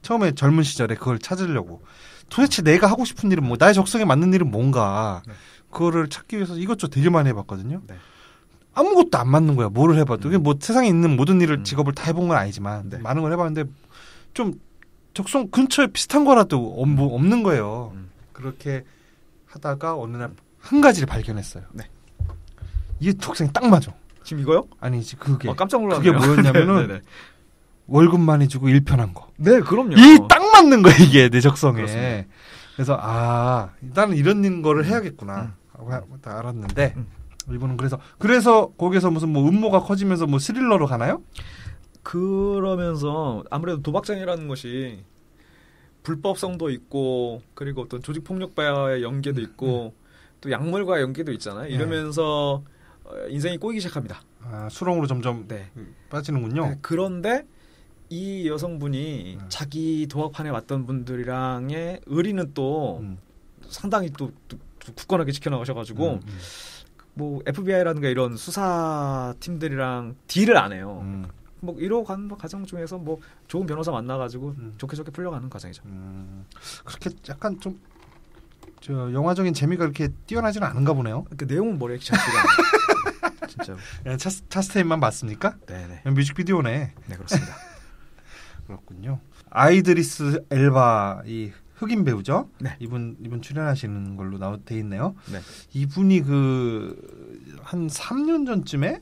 처음에 젊은 시절에 그걸 찾으려고 도대체 내가 하고 싶은 일은 뭐 나의 적성에 맞는 일은 뭔가 그거를 찾기 위해서 이것저것 되게 많이 해봤거든요. 아무것도 안 맞는 거야. 뭐를 해봐도 뭐 세상에 있는 모든 일을 직업을 다 해본 건 아니지만 많은 걸 해봤는데 좀 적성 근처에 비슷한 거라도 없는 거예요. 그렇게 하다가 어느 날 한 가지를 발견했어요. 이게 적성에 딱 맞아. 지금 이거요? 아니지 그게. 깜짝 놀랐네요. 그게 뭐였냐면은 월급 많이 주고 일편한 거. 네, 그럼요. 이 딱 맞는 거야 이게 내 적성에. 그렇습니다. 그래서 나는 이런 거를 해야겠구나 하고 다 알았는데 이분은 그래서 거기서 무슨 뭐 음모가 커지면서 뭐 스릴러로 가나요? 그러면서 아무래도 도박장이라는 것이 불법성도 있고 그리고 어떤 조직폭력과의 연계도 있고 또 약물과의 연계도 있잖아요. 이러면서 인생이 꼬이기 시작합니다. 수렁으로 점점 빠지는군요. 네, 그런데 이 여성분이 자기 도박판에 왔던 분들이랑의 의리는 또 상당히 또 굳건하게 지켜나가셔가지고 뭐 FBI라든가 이런 수사팀들이랑 딜을 안 해요. 뭐 이러고 가는 과정 중에서 뭐 좋은 변호사 만나가지고 좋게 풀려가는 과정이죠. 그렇게 약간 좀 영화적인 재미가 그렇게 뛰어나지는 않은가 보네요. 그 내용은 머리에 기차지가 않아요. 진짜. 차스테인만 봤습니까? 네네. 뮤직비디오네. 네, 그렇습니다. 그렇군요. 아이드리스 엘바 이 흑인 배우죠. 네. 이분 출연하시는 걸로 돼 있네요. 네. 이분이 한 3년 전쯤에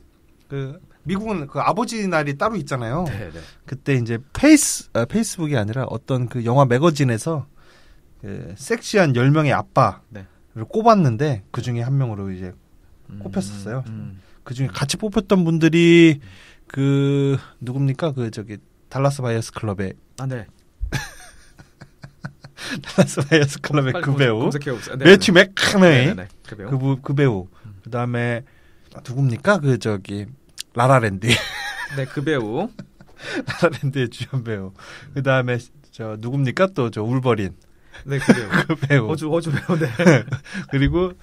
미국은 그 아버지 날이 따로 있잖아요. 네네. 그때 이제 페이스북이 아니라 어떤 그 영화 매거진에서 그 섹시한 10명의 아빠를 꼽았는데 그 중에 한 명으로 이제 꼽혔었어요. 그 중에 같이 뽑혔던 분들이 누굽니까? 달라스 바이어스 클럽의 네. 달라스 바이어스 클럽의 그 배우 네, 매튜 맥커너이 그 배우. 그 배우. 그다음에 누굽니까? 라라랜드. 네, 그 배우. 라라랜드의 주연 배우. 그다음에 누굽니까? 또 울버린. 네, 그 배우. 그 배우. 어주 배우. 네. 그리고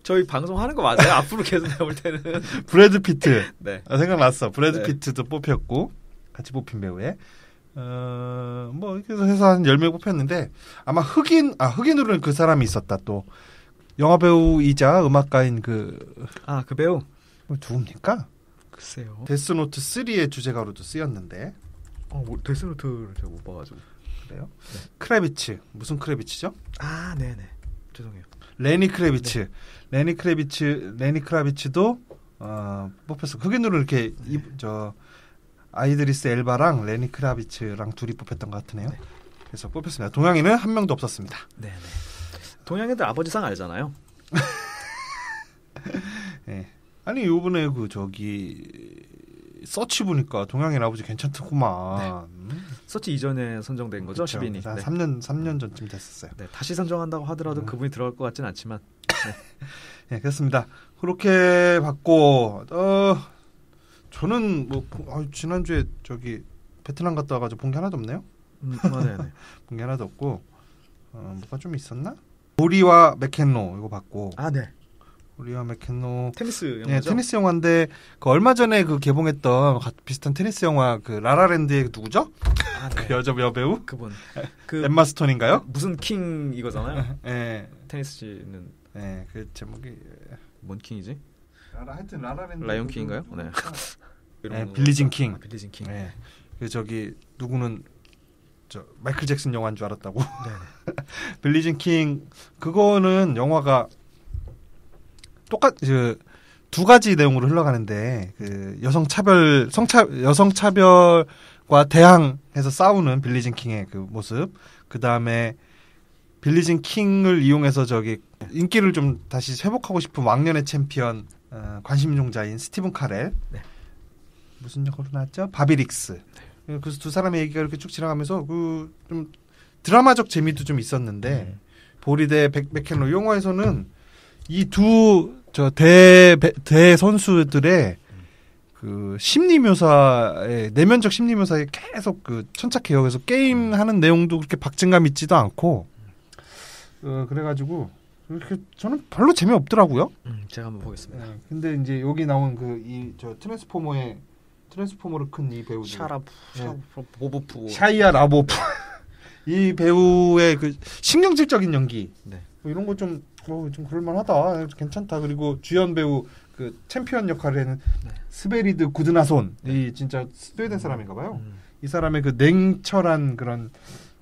저희 방송하는 거 맞아요? 앞으로 계속 나올 때는. 브래드 피트. 네. 생각났어. 브래드 피트도 뽑혔고 같이 뽑힌 배우에. 뭐 이렇게 해서 한 10명 뽑혔는데 아마 흑인으로는 그 사람이 있었다. 또 영화 배우이자 음악가인 그 배우. 누굽니까? 글쎄요. 데스노트 3의 주제가로도 쓰였는데. 데스노트를 제가 못 봐가지고. 그래요? 네. 크래비츠. 무슨 크래비츠죠? 네네. 죄송해요. 레니 크래비츠. 레니 크래비츠도 뽑혔어. 흑인으로 이렇게 아이드리스 엘바랑 레니 크래비츠랑 둘이 뽑혔던 것 같으네요. 그래서 뽑혔습니다. 동양인은 한 명도 없었습니다. 네네. 동양인들 아버지상 알잖아요. 네. 아니 요번에 서치 보니까 동양인 아버지 괜찮더구만. 서치 이전에 선정된 거죠, 그쵸. 10인이. 3년 전쯤 됐었어요. 네, 다시 선정한다고 하더라도 그분이 들어갈 것 같지는 않지만. 네, 그렇습니다. 그렇게 봤고 저는 지난주에 베트남 갔다 와가지고 본 게 하나도 없네요. 네네. 본 게 하나도 없고 뭐가 좀 있었나? 모리와 맥켄로 이거 봤고. 네. 모리와 맥켄로 테니스 영화죠. 네, 테니스 영화인데 얼마 전에 비슷한 테니스 영화 라라랜드의 누구죠? 네. 그 여배우? 그분. 엠마 스톤인가요? 무슨 킹 이거잖아요. 네. 테니스 씨는. 네, 그 제목이 뭔 킹이지? 하여튼 라라랜드 라이온 킹인가요? 네. 네, 빌리진 킹. 빌리진 킹. 네. 그 저기 누구는 저 마이클 잭슨 영화인 줄 알았다고. 네. 빌리진 킹 그거는 영화가 두 가지 내용으로 흘러가는데 그 여성 차별과 대항해서 싸우는 빌리진 킹의 그 모습. 그 다음에 빌리진 킹을 이용해서 저기 인기를 좀 다시 회복하고 싶은 왕년의 챔피언 관심종자인 스티븐 카렐. 네. 무슨 역할로 나왔죠? 바비릭스. 네. 그래서 두 사람의 얘기가 이렇게 쭉 지나가면서 그 좀 드라마적 재미도 좀 있었는데 보리 대 맥켄로 영화에서는 이 두 저 대 선수들의 그 심리 묘사에 내면적 심리 묘사에 계속 그 천착해요. 그래서 게임 하는 내용도 그렇게 박진감 있지도 않고 그래가지고 이렇게 저는 별로 재미없더라고요. 제가 한번 보겠습니다. 네, 근데 이제 여기 나온 그 이 저 트랜스포머로 큰 이 배우 보보프 샤이아 라보프 이 배우의 그 신경질적인 연기 네. 뭐 이런 거 좀 그럴만하다, 괜찮다. 그리고 주연 배우 그 챔피언 역할을 하는 네. 스베리드 구드나손 이 진짜 스웨덴 사람인가봐요. 이 사람의 그 냉철한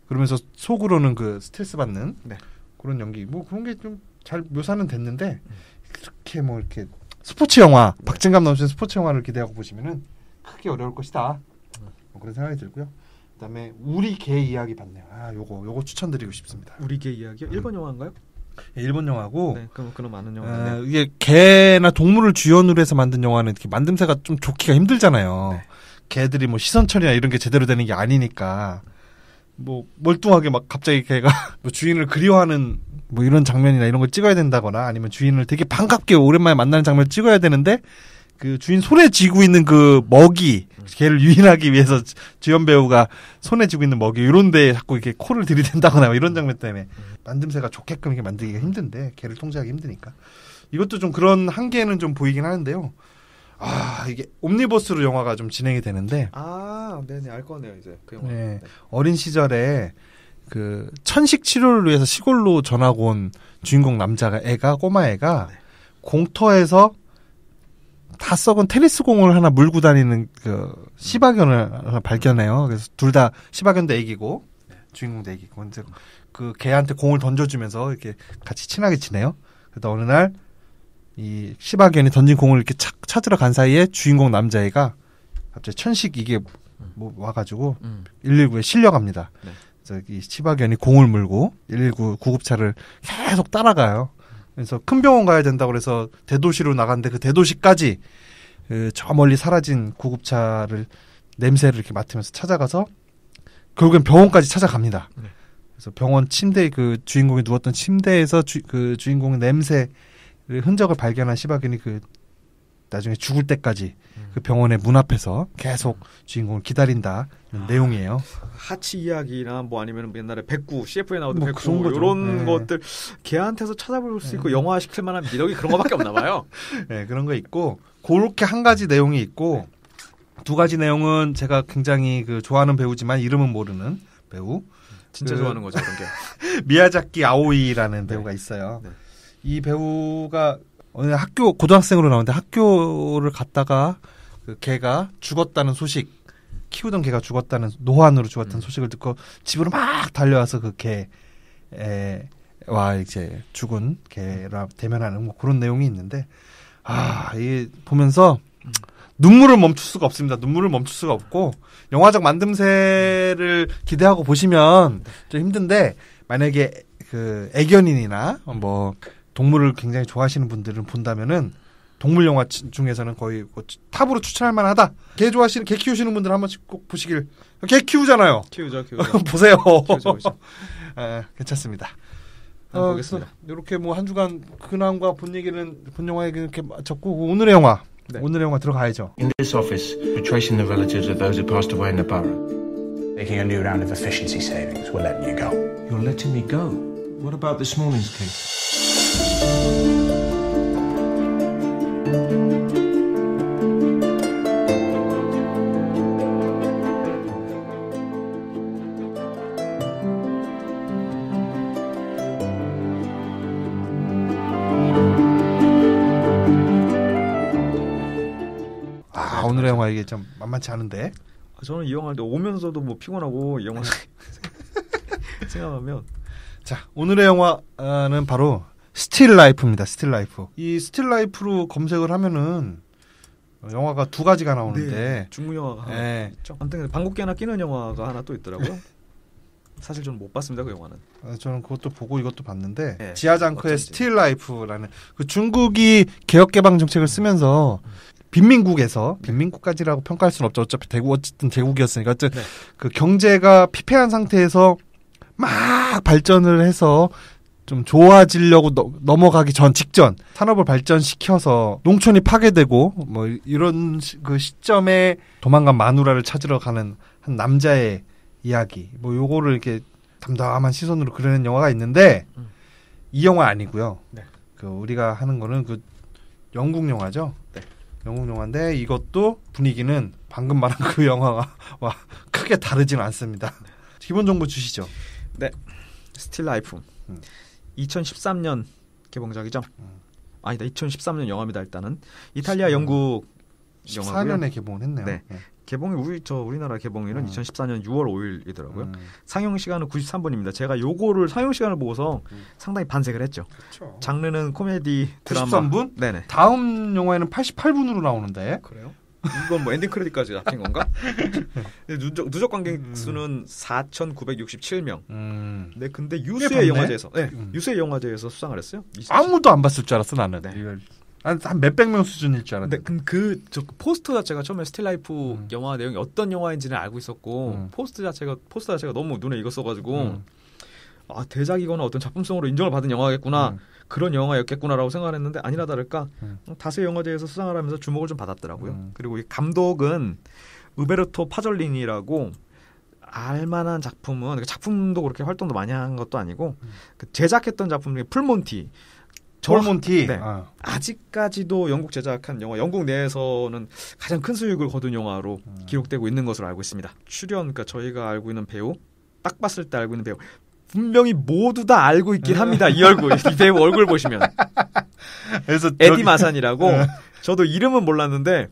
그러면서 속으로는 그 스트레스 받는 네. 그런 연기 뭐 그런 게 좀 잘 묘사는 됐는데 이렇게 뭐 이렇게 스포츠 영화 박진감 넘치는 스포츠 영화를 기대하고 보시면은 크게 어려울 것이다. 뭐 그런 생각이 들고요. 그다음에 우리 개 이야기 봤네요. 요거 추천드리고 싶습니다. 우리 개 이야기요? 일본 영화인가요? 네, 일본 영화고. 네, 그럼 아는 영화인데. 이게 개나 동물을 주연으로 해서 만든 영화는 이렇게 만듦새가 좀 좋기가 힘들잖아요. 네. 개들이 뭐 시선 처리나 이런 게 제대로 되는 게 아니니까 뭐 멀뚱하게 막 갑자기 개가 뭐 주인을 그리워하는 뭐 이런 장면이나 이런 걸 찍어야 된다거나 아니면 주인을 되게 반갑게 오랜만에 만나는 장면을 찍어야 되는데 그 주인 손에 쥐고 있는 그 먹이 걔를 유인하기 위해서 주연 배우가 손에 쥐고 있는 먹이 이런 데에 자꾸 이렇게 코를 들이댄다거나 이런 장면 때문에 만듦새가 좋게끔 이렇게 만들기가 힘든데 걔를 통제하기 힘드니까 이것도 좀 그런 한계는 좀 보이긴 하는데요. 이게 옴니버스로 영화가 좀 진행이 되는데 네네 알 거네요 이제 그 영화. 네. 어린 시절에 그 천식 치료를 위해서 시골로 전하고 온 주인공 꼬마 애가 네. 공터에서 다 썩은 테니스 공을 하나 물고 다니는 그 시바견을 하나 발견해요. 그래서 둘 다 시바견도 애기고 주인공도 애기고 근데 그 걔한테 공을 던져주면서 이렇게 같이 친하게 지내요. 그러다 어느 날 이 시바견이 던진 공을 이렇게 찾으러 간 사이에 주인공 남자애가 갑자기 천식 이게 뭐 와가지고 119에 실려갑니다. 네. 그래서 이 시바견이 공을 물고 119 구급차를 계속 따라가요. 그래서 큰 병원 가야 된다고 그래서 대도시로 나갔는데 그 대도시까지 저 멀리 사라진 구급차를 냄새를 이렇게 맡으면서 찾아가서 결국엔 병원까지 찾아갑니다. 네. 그래서 병원 침대 그 주인공이 누웠던 침대에서 그 주인공의 냄새 흔적을 발견한 시바견이 그 나중에 죽을 때까지 그 병원의 문 앞에서 계속 주인공을 기다린다 이런 내용이에요. 하치 이야기나 뭐 아니면 옛날에 백구 CF에 나오던 뭐 백구 이런 네. 것들 걔한테서 찾아볼 수 있고 영화 시킬 만한 미력이 그런 거밖에 없나 봐요. 네, 그런 거 있고 그렇게 한 가지 내용이 있고 두 가지 내용은 제가 굉장히 그 좋아하는 배우지만 이름은 모르는 배우. 진짜 좋아하는 거죠, 그런 게. 미야자키 아오이라는 배우가 있어요. 네. 이 배우가 어느 고등학생으로 나오는데 학교를 갔다가 그 개가 죽었다는 소식, 키우던 개가 죽었다는 노환으로 죽었다는 소식을 듣고 집으로 막 달려와서 그 개와 이제 죽은 개랑 대면하는 뭐 그런 내용이 있는데 이게 보면서 눈물을 멈출 수가 없습니다. 눈물을 멈출 수가 없고 영화적 만듦새를 기대하고 보시면 좀 힘든데 만약에 그 애견인이나 뭐 동물을 굉장히 좋아하시는 분들은 본다면은 동물 영화 중에서는 거의 탑으로 추천할 만하다. 개 키우시는 분들 한 번씩 꼭 보시길. 개 키우잖아요. 키우죠. 보세요. 키우죠. 괜찮습니다. 보겠습니다. 이렇게 뭐 한 주간 근황과 본 영화 얘기는 이렇게 마쳤고 오늘의 영화. 네. 오늘의 영화 들어가야죠. In this office, we're tracing the relatives of those who passed away in the borough. Making a new round of efficiency savings. We're letting you go. You're letting me go? What about this morning's case? 오늘의 영화 이게 좀 만만치 않은데. 저는 이 영화 오면서도 뭐 피곤하고 이 영화 생각하면 자 오늘의 영화는 바로 스틸 라이프입니다. 스틸 라이프. 이 스틸 라이프로 검색을 하면은 영화가 두 가지가 나오는데 네, 중국 영화가 네. 있죠. 아무튼 방귀 하나 끼는 영화가 하나 또 있더라고요. 사실 저는 못 봤습니다 그 영화는. 저는 그것도 보고 이것도 봤는데 네, 지하장크의 스틸 라이프라는 그 중국이 개혁 개방 정책을 쓰면서 빈민국까지라고 평가할 수는 없죠. 어차피 어쨌든 대국이었으니까 어쨌든 네. 그 경제가 피폐한 상태에서 막 발전을 해서 좀 좋아지려고 넘어가기 직전 산업을 발전시켜서 농촌이 파괴되고 뭐 이런 그 시점에 도망간 마누라를 찾으러 가는 한 남자의 이야기 뭐 요거를 이렇게 담담한 시선으로 그리는 영화가 있는데 이 영화 아니고요. 네. 그 우리가 하는 거는 그 영국 영화죠. 네. 영국 영화인데 이것도 분위기는 방금 말한 그 영화와 크게 다르지는 않습니다. 기본 정보 주시죠. 네. 스틸 라이프. 2013년 개봉작이죠. 아니다. 2013년 영화입니다. 일단은 이탈리아 영국 영화고요. 14년에 개봉을 했네요. 네. 개봉이 우리나라 개봉일은 2014년 6월 5일이더라고요. 상영 시간은 93분입니다. 제가 요거를 상영 시간을 보고서 상당히 반색을 했죠. 그렇죠. 장르는 코미디 드라마. 93분? 네네. 다음 영화에는 88분으로 나오는데. 그래요? 이건 뭐 엔딩 크레딧까지 잡힌 건가? 누적 관객 수는 4,967명. 네, 근데 유수의 영화제에서, 유수의 영화제에서 수상을 했어요. 아무도 안 봤을 줄 알았어 나는. 네. 한 몇백 명 수준일 줄 알았는데. 근데 그 포스터 자체가 처음에 스틸 라이프 영화 내용이 어떤 영화인지는 알고 있었고 포스터 자체가 너무 눈에 익었어가지고 아 대작이거나 어떤 작품성으로 인정을 받은 영화겠구나. 그런 영화였겠구나라고 생각을 했는데 아니나 다를까 다수의 영화제에서 수상을 하면서 주목을 좀 받았더라고요. 그리고 이 감독은 우베르토 파졸리니라고 알만한 작품은 작품도 그렇게 활동도 많이 한 것도 아니고 그 제작했던 작품 중에 풀몬티. 풀몬티. 네. 아직까지도 영국 제작한 영화, 영국 내에서는 가장 큰 수익을 거둔 영화로 기록되고 있는 것으로 알고 있습니다. 출연, 그러니까 저희가 알고 있는 배우, 딱 봤을 때 알고 있는 배우 분명히 모두 다 알고 있긴 합니다. 이 얼굴, 이 배우 얼굴 보시면. 그래서 에디 마산이라고 저도 이름은 몰랐는데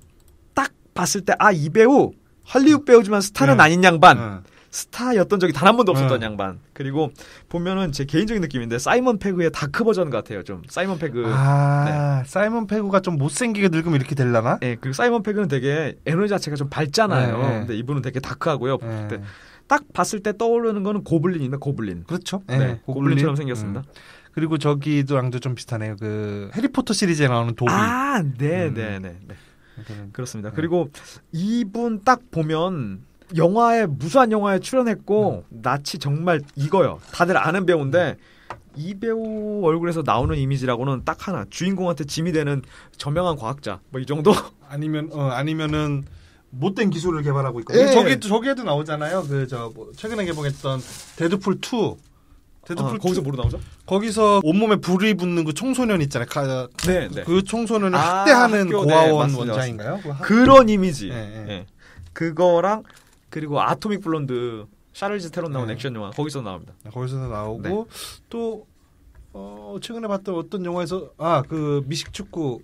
딱 봤을 때 이 배우 할리우드 배우지만 스타는 아닌 양반. 스타였던 적이 단 한 번도 없었던 양반. 그리고 보면은 제 개인적인 느낌인데 사이먼 페그의 다크 버전 같아요. 좀 사이먼 페그. 네. 사이먼 페그가 좀 못생기게 늙으면 이렇게 되려나? 네. 그리고 사이먼 페그는 되게 에너지 자체가 좀 밝잖아요. 근데 이분은 되게 다크하고요. 근데 딱 봤을 때 떠오르는 거는 고블린입니다. 고블린. 그렇죠. 네. 고블린처럼 생겼습니다. 그리고 저기도랑도 좀 비슷하네요. 그 해리포터 시리즈에 나오는 도비. 네. 그렇습니다. 그리고 이분 딱 보면 무수한 영화에 출연했고 낯이 정말 익어요. 다들 아는 배우인데 이 배우 얼굴에서 나오는 이미지라고는 딱 하나. 주인공한테 짐이 되는 저명한 과학자. 뭐 이 정도? 아니면은 못된 기술을 개발하고 있거든요. 저기에도 나오잖아요. 최근에 개봉했던 데드풀 2. 거기서 뭐로 나오죠? 거기서 온몸에 불이 붙는 그 청소년 있잖아요. 네. 그 청소년을 학대하는 고아원 맞습니다. 원장인가요? 그런 이미지. 네. 그거랑 그리고 아토믹 블론드 샤를리즈 테론 나온 액션 영화 거기서 나옵니다. 거기서 나오고 또 최근에 봤던 어떤 영화에서 그 미식축구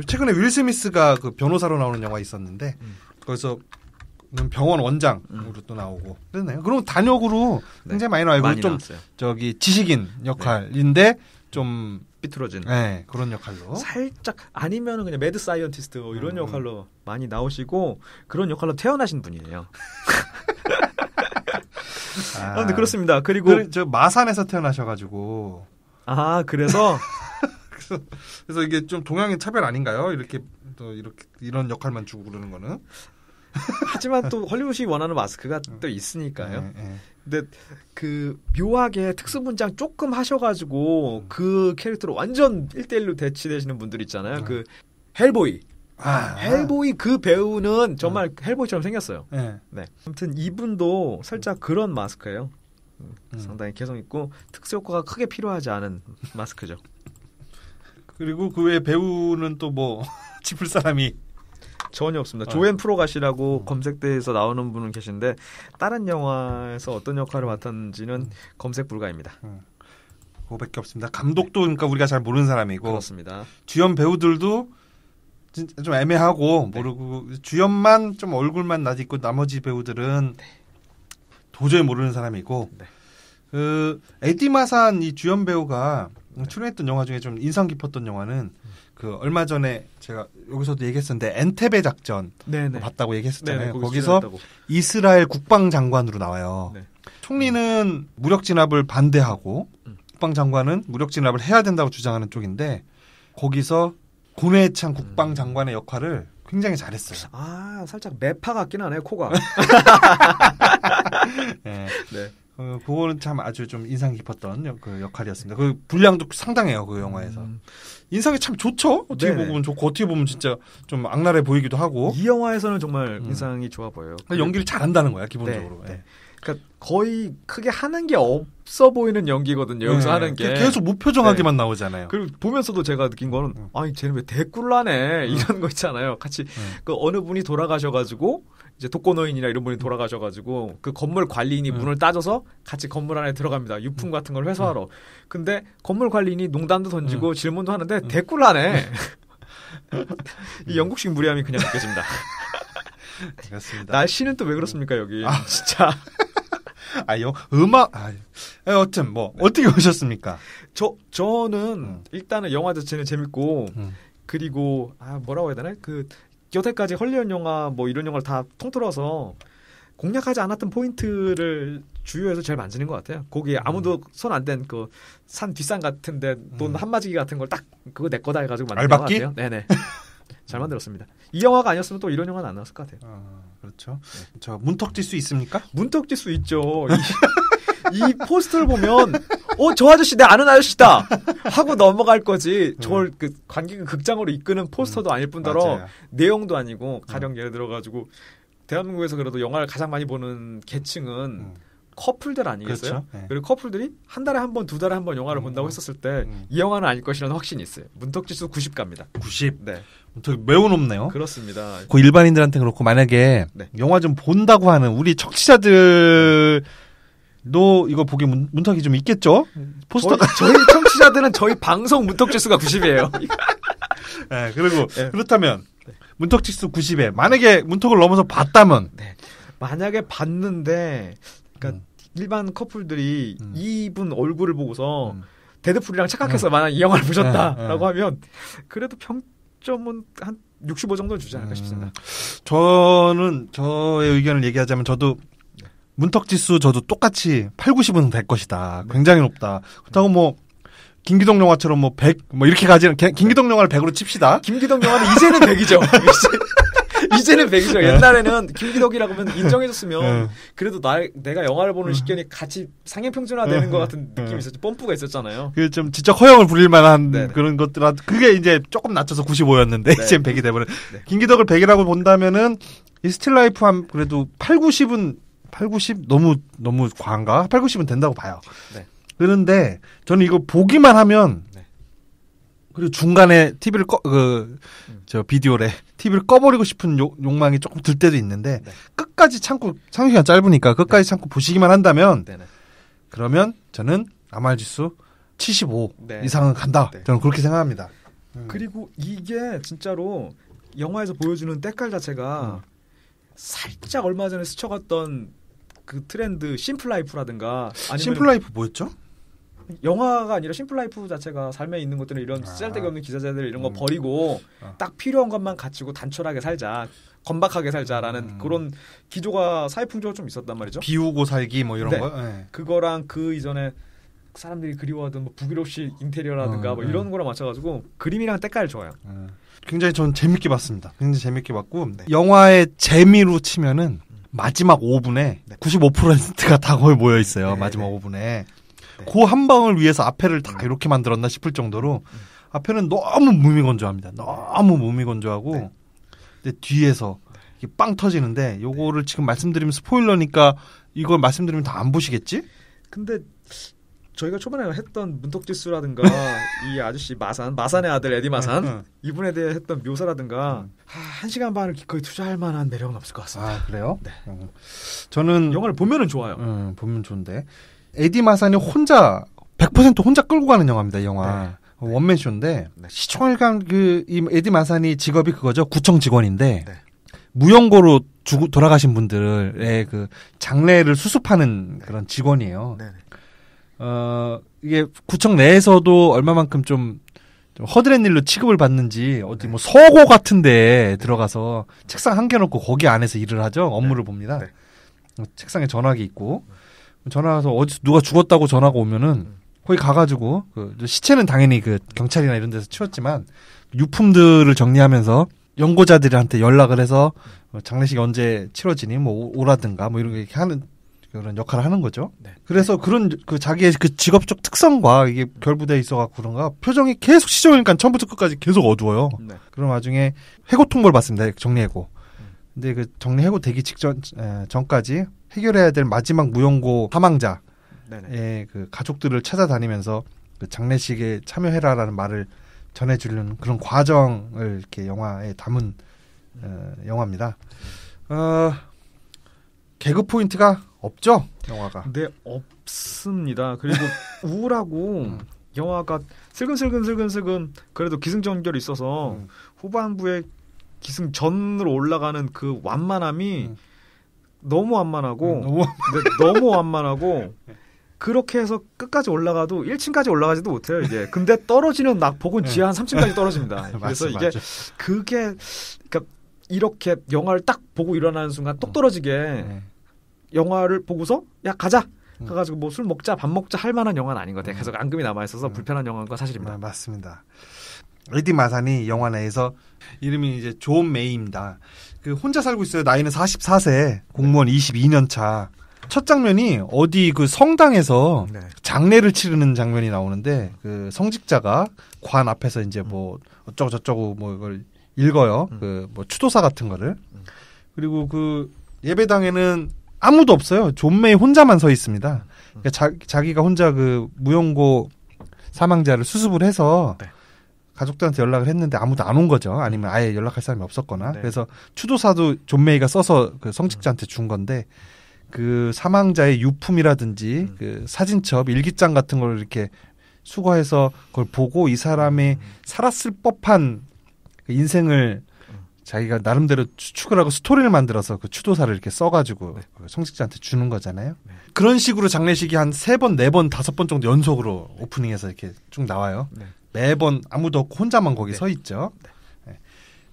최근에 윌 스미스가 그 변호사로 나오는 영화 있었는데 거기서 병원 원장으로 또 나오고 그랬나요? 그럼 단역으로 굉장히 많이 나와요. 좀 나왔어요. 지식인 역할인데 좀 삐뚤어진 그런 역할로 살짝 아니면은 그냥 매드 사이언티스트 이런 역할로 많이 나오시고 그런 역할로 태어나신 분이에요. 근데 그렇습니다. 그리고 저 마산에서 태어나셔가지고 그래서 그래서 이게 좀 동양인 차별 아닌가요? 이렇게 이런 역할만 주고 그러는 거는. 하지만 또 헐리우드이 원하는 마스크가 또 있으니까요. 근데 그 묘하게 특수분장 조금 하셔가지고 그 캐릭터로 완전 1대1로 대치되시는 분들 있잖아요. 그 헬보이. 헬보이 그 배우는 정말 헬보이처럼 생겼어요. 네. 아무튼 이분도 살짝 그런 마스크예요. 상당히 개성 있고 특수 효과가 크게 필요하지 않은 마스크죠. 그리고 그 외에 배우는 또 뭐 짚을 사람이 전혀 없습니다. 조앤 프로가시라고 검색대에서 나오는 분은 계신데 다른 영화에서 어떤 역할을 맡았는지는 검색 불가입니다. 그거밖에 없습니다. 감독도 그러니까 우리가 잘 모르는 사람이고 그렇습니다. 주연 배우들도 진짜 좀 애매하고 모르고 주연만 좀 얼굴만 낯익고 나머지 배우들은 도저히 모르는 사람이고 그 에디 마산 이 주연 배우가 출연했던 영화 중에 좀 인상 깊었던 영화는 그 얼마 전에 제가 여기서도 얘기했었는데 엔테베 작전 봤다고 얘기했었잖아요. 거기서 출연했다고. 이스라엘 국방장관으로 나와요. 총리는 무력 진압을 반대하고 국방장관은 무력 진압을 해야 된다고 주장하는 쪽인데 거기서 고뇌찬 국방장관의 역할을 굉장히 잘했어요. 아, 살짝 매파 같긴 하네, 코가. 네. 그거는 참 아주 좀 인상 깊었던 그 역할이었습니다. 그 분량도 상당해요, 그 영화에서. 인상이 참 좋죠? 어떻게 보면 좋고, 어떻게 보면 진짜 좀 악랄해 보이기도 하고. 이 영화에서는 정말 인상이 좋아 보여요. 연기를 잘한다는 거야, 기본적으로. 그러니까 거의 크게 하는 게 없어 보이는 연기거든요. 여기서 하는 게 계속 무표정하게만 나오잖아요. 그리고 보면서도 제가 느낀 거는 아니 쟤는 왜 대꾸를 하네 이런 거 있잖아요. 같이 그 어느 분이 돌아가셔가지고 이제 독거노인이나 이런 분이 돌아가셔가지고 그 건물 관리인이 문을 따져서 같이 건물 안에 들어갑니다. 유품 같은 걸 회수하러. 근데 건물 관리인이 농담도 던지고 질문도 하는데 대꾸를 하네. 이 영국식 무례함이 그냥 느껴집니다. 그렇습니다. 날씨는 또 왜 그렇습니까 여기? 진짜. 음악, 여튼, 어떻게 보셨습니까? 저는, 일단은 영화 자체는 재밌고, 그리고, 뭐라고 해야 되나? 여태까지 헐리우드 영화, 이런 영화를 다 통틀어서, 공략하지 않았던 포인트를 주요해서 제일 만지는 것 같아요. 거기에 아무도 손 안 댄 산 뒷산 같은데, 돈 한마지기 같은 걸 딱, 그거 내 거다 해가지고 만든 것 같아요. 네네. 잘 만들었습니다. 이 영화가 아니었으면 또 이런 영화는 안 나왔을 것 같아요. 그렇죠. 저 문턱지수 있습니까? 문턱지수 있죠. 이 포스터를 보면 저 아저씨 내 아는 아저씨다 하고 넘어갈 거지. 저걸 관객을 극장으로 이끄는 포스터도 아닐 뿐더러 맞아요. 내용도 아니고 가령 예를 들어가지고 대한민국에서 그래도 영화를 가장 많이 보는 계층은 커플들 아니겠어요? 그렇죠. 그리고 커플들이 한 달에 한 번, 두 달에 한 번 영화를 본다고 했었을 때 이 영화는 아닐 것이라는 확신이 있어요. 문턱지수 90 갑니다. 90? 네. 매우 높네요. 그렇습니다. 그 일반인들한테 그렇고 만약에 영화 좀 본다고 하는 우리 청취자들도 이거 보기 문턱이 좀 있겠죠? 포스터가 저희 청취자들은 저희 방송 문턱지수가 90이에요. 네, 그리고 그렇다면 문턱지수 90에 만약에 문턱을 넘어서 봤다면 만약에 봤는데 그러니까 일반 커플들이 이분 얼굴을 보고서 데드풀이랑 착각해서 만약 이 영화를 보셨다라고 하면 그래도 평점은 한 65 정도 주지 않을까 싶습니다. 저는 저의 의견을 얘기하자면 저도 문턱지수 저도 똑같이 8, 90은 될 것이다. 굉장히 높다. 그렇다고 김기동 영화처럼 100 이렇게 가지는 김기동 영화를 100으로 칩시다. 김기동 영화는 이제는 100이죠. 이제는 100이죠. 옛날에는 김기덕이라고 하면 인정해줬으면 그래도 내가 영화를 보는 식견이 같이 상향평준화되는 것 같은 느낌이 있었죠. 펌프가 있었잖아요. 그 좀 진짜 허영을 부릴 만한 그런 것들 그게 이제 조금 낮춰서 95였는데 지금 100이 돼버린. 김기덕을 100이라고 본다면은 이 스틸라이프 그래도 8, 90은 8, 90 너무 과한가? 8, 90은 된다고 봐요. 그런데 저는 이거 보기만 하면 그리고 중간에 TV를 비디오래 TV를 꺼버리고 싶은 욕망이 조금 들 때도 있는데 끝까지 참고 상시간 짧으니까 끝까지 참고 보시기만 한다면 그러면 저는 아말지수 75 이상은 간다. 저는 그렇게 생각합니다. 그리고 이게 진짜로 영화에서 보여주는 때깔 자체가 살짝 얼마 전에 스쳐갔던 그 트렌드 심플라이프라든가 아니면 심플라이프 뭐였죠? 영화가 아니라 심플라이프 자체가 삶에 있는 것들은 이런 쓸데기 없는 기자재들 이런 거 버리고 딱 필요한 것만 갖추고 단촐하게 살자, 건박하게 살자라는 그런 기조가 사회풍조가 좀 있었단 말이죠. 비우고 살기 이런 거. 네. 그거랑 그 이전에 사람들이 그리워하던 북유럽식 인테리어라든가 이런 거랑 맞춰가지고 그림이랑 때깔 좋아요. 굉장히 전 재밌게 봤습니다. 굉장히 재밌게 봤고 영화의 재미로 치면은 마지막 5분에 95%가 다 거의 모여 있어요. 마지막 5분에. 그 한 방을 위해서 앞에를 다 이렇게 만들었나 싶을 정도로 앞에는 너무 무미건조합니다. 너무 무미건조하고 근데 뒤에서 이게 빵 터지는데 요거를 지금 말씀드리면 스포일러니까 이걸 말씀드리면 다 안 보시겠지? 근데 저희가 초반에 했던 문턱지수라든가 이 아저씨 마산의 아들 에디 마산 이분에 대해 했던 묘사라든가 1시간 반을 기꺼이 투자할 만한 매력은 없을 것 같습니다. 아 그래요? 네. 저는 영화를 보면은 좋아요. 보면 좋은데 에디 마산이 혼자 100% 혼자 끌고 가는 영화입니다. 이 영화. 원맨 쇼인데 시청일간 이 에디 마사니 직업이 그거죠. 구청 직원인데 무연고로 돌아가신 분들의 그 장례를 수습하는 그런 직원이에요. 이게 구청 내에서도 얼마만큼 좀 허드렛 일로 취급을 받는지 어디 뭐 서고 같은데 들어가서 책상 한 개 놓고 거기 안에서 일을 하죠. 업무를 봅니다. 책상에 전화기 있고 전화가서 어디서 누가 죽었다고 전화가 오면은 거기 가가지고 시체는 당연히 그 경찰이나 이런 데서 치웠지만 유품들을 정리하면서 연고자들한테 연락을 해서 장례식이 언제 치러지니 뭐 오라든가 뭐 이런 거 이렇게 하는 그런 역할을 하는 거죠. 그래서 그런 그 자기의 그 직업적 특성과 이게 결부돼 있어갖고 그런가 표정이 계속 시종일관 처음부터 끝까지 계속 어두워요. 그런 와중에 해고 통보를 받습니다. 정리해고. 근데 그 정리해고 되기 전까지 해결해야 될 마지막 무연고 사망자의 그 가족들을 찾아다니면서 그 장례식에 참여해라라는 말을 전해주려는 그런 과정을 이렇게 영화에 담은 영화입니다. 개그 포인트가 없죠, 영화가. 네, 없습니다. 그리고 우울하고 영화가 슬근슬근 그래도 기승전결이 있어서 후반부에 기승전으로 올라가는 그 완만함이 너무 완만하고 너무 완만하고 그렇게 해서 끝까지 올라가도 1층까지 올라가지도 못해요, 이게. 근데 떨어지는 낙폭은 지하 한 3층까지 떨어집니다. 그래서 이게 그게 그러니까 이렇게 영화를 딱 보고 일어나는 순간 똑 떨어지게 영화를 보고서 야 가자 가가지고 뭐 술 먹자 밥 먹자 할 만한 영화는 아닌 것 같아요. 계속 앙금이 남아있어서 불편한 영화인 건 사실입니다. 맞습니다. 에디 마사니 영화 내에서 이름이 이제 존 메이입니다. 그 혼자 살고 있어요. 나이는 44세 공무원 22년 차. 첫 장면이 어디 그 성당에서 장례를 치르는 장면이 나오는데 그 성직자가 관 앞에서 이제 뭐 어쩌고 저쩌고 뭐 이걸 읽어요. 그 뭐 추도사 같은 거를. 그리고 그 예배당에는 아무도 없어요. 존 메이 혼자만 서 있습니다. 그러니까 자기가 혼자 그 무연고 사망자를 수습을 해서 가족들한테 연락을 했는데 아무도 안 온 거죠. 아니면 아예 연락할 사람이 없었거나. 그래서 추도사도 존 메이가 써서 그 성직자한테 준 건데 그 사망자의 유품이라든지 그 사진첩, 일기장 같은 걸 이렇게 수거해서 그걸 보고 이 사람이 살았을 법한 그 인생을 자기가 나름대로 추측을 하고 스토리를 만들어서 그 추도사를 이렇게 써가지고 성직자한테 주는 거잖아요. 그런 식으로 장례식이 한 3번, 4번, 5번 정도 연속으로 오프닝에서 이렇게 쭉 나와요. 매번 아무도 없고 혼자만 거기 서 있죠.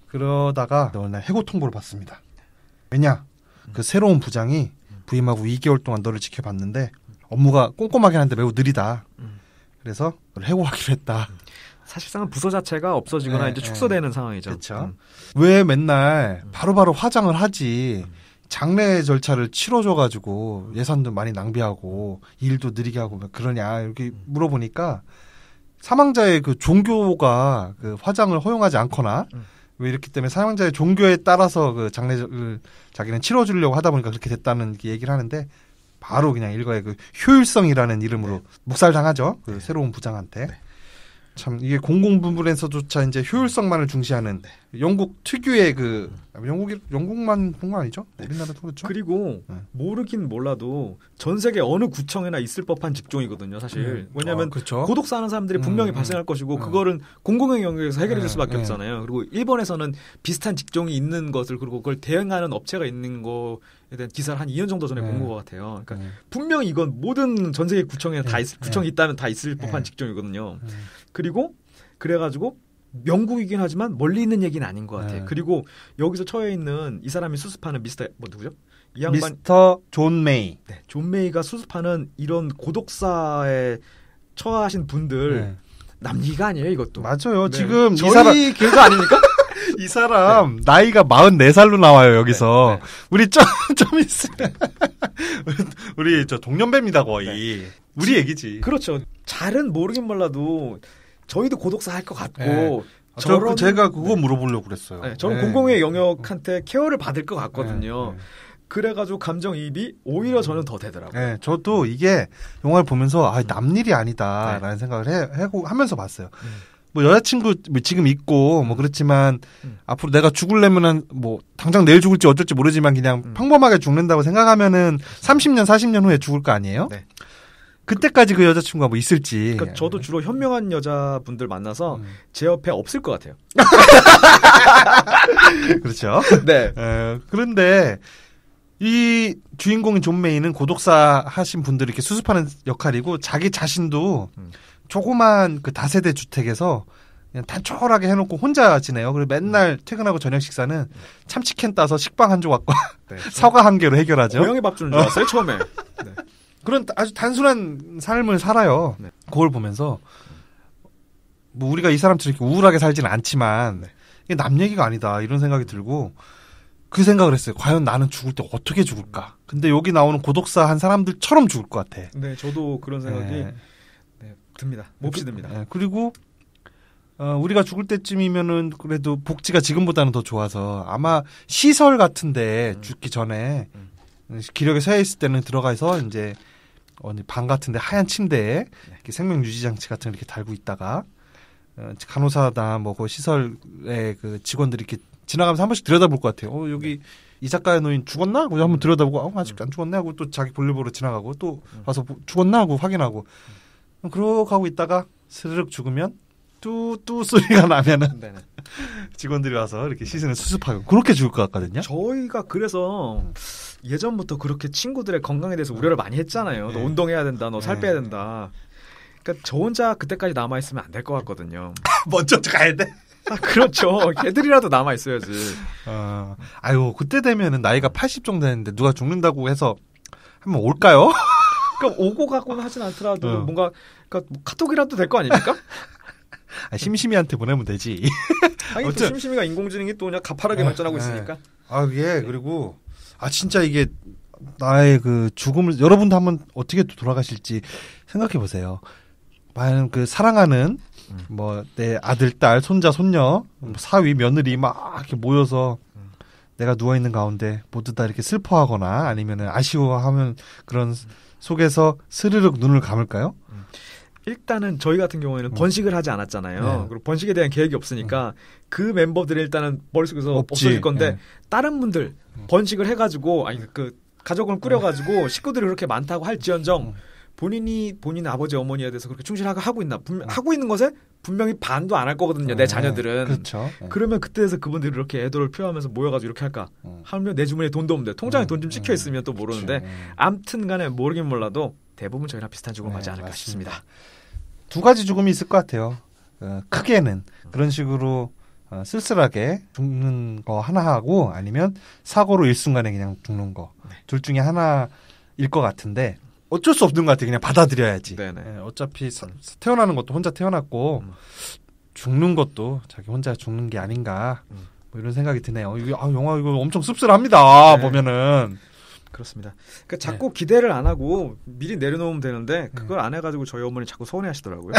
그러다가 어느 날 해고 통보를 받습니다. 왜냐? 그 새로운 부장이 부임하고 2개월 동안 너를 지켜봤는데 업무가 꼼꼼하게 하는데 매우 느리다. 그래서 너를 해고하기로 했다. 사실상은 부서 자체가 없어지거나 이제 축소되는 상황이죠. 그렇죠. 왜 맨날 바로바로 화장을 하지? 장례 절차를 치러줘가지고 예산도 많이 낭비하고 일도 느리게 하고 그러냐 이렇게 물어보니까 사망자의 그 종교가 그 화장을 허용하지 않거나 왜 이렇기 때문에 사망자의 종교에 따라서 그 장례를 자기는 치러주려고 하다 보니까 그렇게 됐다는 얘기를 하는데 바로 그냥 일가의 그 효율성이라는 이름으로 묵살당하죠. 그 새로운 부장한테. 참 이게 공공부문에서조차 이제 효율성만을 중시하는 영국 특유의 그 영국만 본 거 아니죠? 우리나라도 그렇죠. 그리고 모르긴 몰라도 전 세계 어느 구청에나 있을 법한 직종이거든요, 사실. 왜냐하면 그렇죠. 고독사 하는 사람들이 분명히 발생할 것이고 그거는 공공의 영역에서 해결해 줄 수밖에 없잖아요. 그리고 일본에서는 비슷한 직종이 있는 것을 그리고 그걸 대응하는 업체가 있는 거에 대한 기사를 한 2년 정도 전에 본 것 같아요. 그러니까 분명히 이건 모든 전 세계 구청에 다 구청이 있다면 다 있을 법한 직종이거든요. 그리고 그래가지고 영국이긴 하지만 멀리 있는 얘기는 아닌 것 같아요. 그리고 여기서 처해 있는 이 사람이 수습하는 누구죠? 이 양반 미스터 존 메이. 존 메이가 수습하는 이런 고독사에 처하신 분들 남리가 아니에요, 이것도. 맞아요. 지금 저희 이 사람 길도 아닙니까? 이 사람 나이가 44살로 나와요, 여기서. 우리 좀 있으면 우리 저 동년배입니다, 거의. 우리 얘기지. 그렇죠. 잘은 모르긴 몰라도 저희도 고독사 할 것 같고 제가 그거 물어보려고 그랬어요. 저는 공공의 영역한테 케어를 받을 것 같거든요. 그래가지고 감정이입이 오히려 저는 더 되더라고요. 저도 이게 영화를 보면서 남일이 아니다라는 생각을 하면서 봤어요. 뭐 여자친구 지금 있고 뭐 그렇지만 앞으로 내가 죽으려면은 뭐 당장 내일 죽을지 어쩔지 모르지만 그냥 평범하게 죽는다고 생각하면은 30년 40년 후에 죽을 거 아니에요? 그때까지 그 여자친구가 뭐 있을지. 그러니까 저도 주로 현명한 여자분들 만나서 제 옆에 없을 것 같아요. 그렇죠. 네. 그런데 이 주인공인 존 메이는 고독사 하신 분들을 이렇게 수습하는 역할이고 자기 자신도 조그만 그 다세대 주택에서 그냥 단촐하게 해놓고 혼자 지내요. 그리고 맨날 퇴근하고 저녁 식사는 참치캔 따서 식빵 한 조각과 네. 사과 한 개로 해결하죠. 고양이 밥 주는 줄 알았어요 처음에. 네. 그런 아주 단순한 삶을 살아요. 네. 그걸 보면서 뭐 우리가 이 사람처럼 이렇게 우울하게 살지는 않지만 이게 남 얘기가 아니다 이런 생각이 들고 그 생각을 했어요. 과연 나는 죽을 때 어떻게 죽을까? 근데 여기 나오는 고독사 한 사람들처럼 죽을 것 같아. 네, 저도 그런 생각이 듭니다. 몹시 듭니다. 그리고 우리가 죽을 때쯤이면은 그래도 복지가 지금보다는 더 좋아서 아마 시설 같은데 죽기 전에 기력에 서 있을 때는 들어가서 이제 방 같은데 하얀 침대에 이렇게 생명 유지 장치 같은 거 이렇게 달고 있다가 간호사나 뭐 그 시설의 그 직원들이 이렇게 지나가면서 한 번씩 들여다볼 것 같아요. 여기 이 작가의 노인 죽었나? 하고 한번 들여다보고 아직 안 죽었네 하고 또 자기 볼일 보러 지나가고 또 와서 죽었나 하고 확인하고 그러고 하고 있다가 스르륵 죽으면 뚜뚜 소리가 나면은 직원들이 와서 이렇게 시신을 수습하고 그렇게 죽을 것 같거든요. 저희가 그래서 예전부터 그렇게 친구들의 건강에 대해서 우려를 많이 했잖아요. 너 운동해야 된다, 너 살 빼야 된다. 그러니까 저 혼자 그때까지 남아 있으면 안 될 것 같거든요. 먼저 가야 돼. 그렇죠. 걔들이라도 남아 있어야지. 아유 그때 되면은 나이가 80 정도 됐는데 누가 죽는다고 해서 한번 올까요? 그러니까 오고 가고는 하진 않더라도 뭔가 그러니까 카톡이라도 될 거 아닙니까? 심심이한테 보내면 되지. 아니 또 심심이가 인공지능이 또 그냥 가파르게 발전하고 있으니까. 그리고 진짜 이게 나의 그 죽음을 여러분도 한번 어떻게 돌아가실지 생각해 보세요. 과연 그 사랑하는 뭐 내 아들, 딸, 손자, 손녀, 사위, 며느리 막 이렇게 모여서 내가 누워 있는 가운데 모두 다 이렇게 슬퍼하거나 아니면은 아쉬워하면 그런 속에서 스르륵 눈을 감을까요? 일단은 저희 같은 경우에는 번식을 하지 않았잖아요. 그리고 번식에 대한 계획이 없으니까 그 멤버들이 일단은 머릿속에서 없어질 건데 다른 분들 번식을 해가지고 그 가족을 꾸려가지고 식구들이 그렇게 많다고 할지언정 본인의 아버지 어머니에 대해서 그렇게 충실하게 하고 있나 하고 있는 것에 분명히 반도 안 할 거거든요. 내 자녀들은. 그렇죠. 그러면 그때에서 그분들이 이렇게 애도를 표하면서 모여가지고 이렇게 할까 하면 내 주머니에 돈도 없는데 통장에 돈 좀 찍혀 있으면 또 모르는데 암튼간에 모르긴 몰라도 대부분 저희랑 비슷한 죽음을 맞지 않을까 싶습니다. 두 가지 죽음이 있을 것 같아요. 크게는 그런 식으로 쓸쓸하게 죽는 거 하나 하고 아니면 사고로 일순간에 그냥 죽는 거. 둘 중에 하나일 것 같은데 어쩔 수 없는 것 같아요. 그냥 받아들여야지. 어차피 태어나는 것도 혼자 태어났고 죽는 것도 자기 혼자 죽는 게 아닌가 뭐 이런 생각이 드네요. 영화 이거 엄청 씁쓸합니다. 보면은. 그렇습니다. 그러니까 자꾸 기대를 안 하고 미리 내려놓으면 되는데 그걸 안 해가지고 저희 어머니 자꾸 서운해하시더라고요.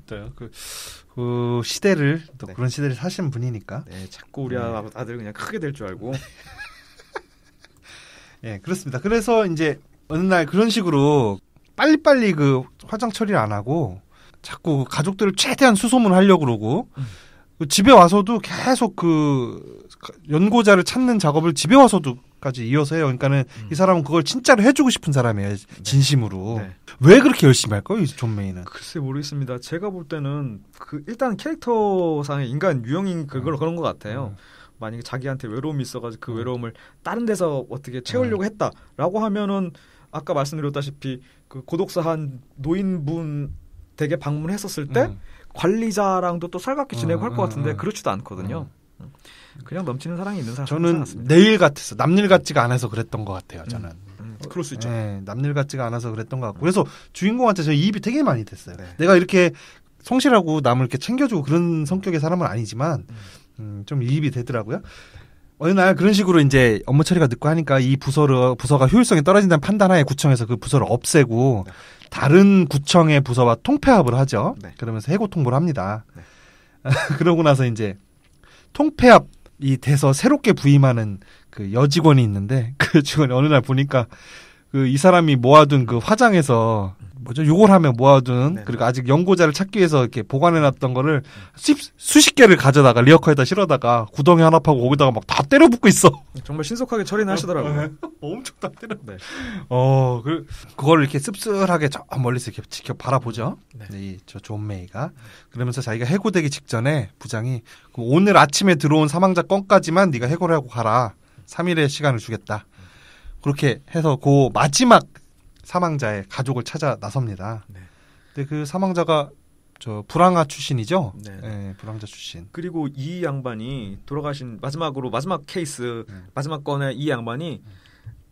또요. 그 시대를 또 그런 시대를 사신 분이니까. 자꾸 우리 아들 그냥 크게 될 줄 알고. 그렇습니다. 그래서 이제 어느 날 그런 식으로 빨리빨리 그 화장 처리를 안 하고 자꾸 가족들을 최대한 수소문 하려고 그러고 집에 와서도 계속 그 연고자를 찾는 작업을 집에 와서도까지 이어서 해요. 그러니까는 이 사람은 그걸 진짜로 해주고 싶은 사람이에요. 진심으로. 왜 그렇게 열심히 할까요? 이 존 메이는. 글쎄 모르겠습니다. 제가 볼 때는 일단 캐릭터상의 인간 유형인 그런 것 같아요. 만약에 자기한테 외로움이 있어가지고 그 외로움을 다른 데서 어떻게 채우려고 했다라고 하면은 아까 말씀드렸다시피 그 고독사 한 노인분 댁에 방문했었을 때 관리자랑도 또 살갑게 지내고 할 것 같은데 그렇지도 않거든요. 그냥 넘치는 사랑이 있는 사람. 저는 내일 같았어. 남일 같지가 않아서 그랬던 것 같아요. 저는. 그럴 수 있죠. 남일 같지가 않아서 그랬던 것 같고. 그래서 주인공한테 저 이입이 되게 많이 됐어요. 내가 이렇게 성실하고 남을 이렇게 챙겨주고 그런 성격의 사람은 아니지만 좀 이입이 되더라고요. 어느 날 그런 식으로 이제 업무 처리가 늦고 하니까 이 부서가 효율성이 떨어진다는 판단하에 구청에서 그 부서를 없애고 다른 구청의 부서와 통폐합을 하죠. 그러면서 해고 통보를 합니다. 그러고 나서 이제 통폐합이 돼서 새롭게 부임하는 그 여직원이 있는데 그 직원이 어느 날 보니까 그 이 사람이 모아둔 그 화장에서 뭐죠? 욕을 하며 모아둔 네. 그리고 아직 연고자를 찾기 위해서 이렇게 보관해놨던 거를 수십 개를 가져다가 리어커에다 실어다가 구덩이 하나 파고 거기다가 막 다 때려붓고 있어. 정말 신속하게 처리는 하시더라고요. 엄청 다 때려. 네. 그거를 이렇게 씁쓸하게 저 멀리서 이렇게 지켜 바라보죠. 네. 저 존 메이가 그러면서 자기가 해고되기 직전에 부장이 오늘 아침에 들어온 사망자 건까지만 네가 해고를 하고 가라. 3일의 시간을 주겠다. 그렇게 해서 그 마지막 사망자의 가족을 찾아 나섭니다. 네. 근데 그 사망자가 저 불황아 출신이죠. 네. 네, 불황자 출신. 그리고 이 양반이 돌아가신 마지막 케이스 마지막 건에 이 양반이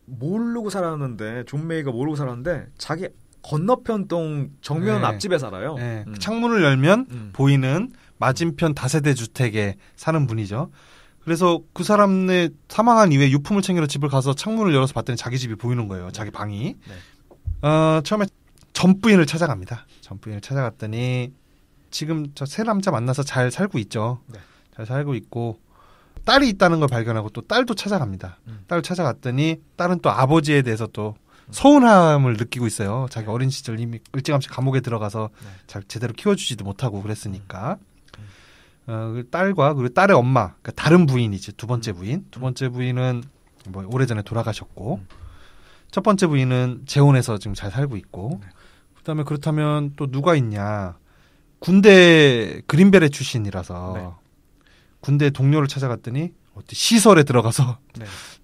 모르고 살았는데 존 메이가 모르고 살았는데 자기 건너편 동 정면 네. 앞집에 살아요. 네. 창문을 열면 보이는 맞은편 다세대 주택에 사는 분이죠. 그래서 그 사람의 사망한 이후에 유품을 챙기러 집을 가서 창문을 열어서 봤더니 자기 집이 보이는 거예요. 자기 방이. 네. 처음에 전 부인을 찾아갑니다. 전 부인을 찾아갔더니 지금 저 세 남자 만나서 잘 살고 있죠. 네. 잘 살고 있고 딸이 있다는 걸 발견하고 또 딸도 찾아갑니다. 딸을 찾아갔더니 딸은 또 아버지에 대해서 또 서운함을 느끼고 있어요. 자기 어린 시절 이미 일찌감치 감옥에 들어가서 잘 제대로 키워주지도 못하고 그랬으니까. 그 딸과 그리고 딸의 엄마, 그러니까 다른 부인이지. 두 번째 부인. 두 번째 부인은 뭐 오래전에 돌아가셨고 첫 번째 부인은 재혼해서 지금 잘 살고 있고 그다음에 그렇다면 또 누가 있냐. 군대 그린베레 출신이라서 군대 동료를 찾아갔더니 시설에 들어가서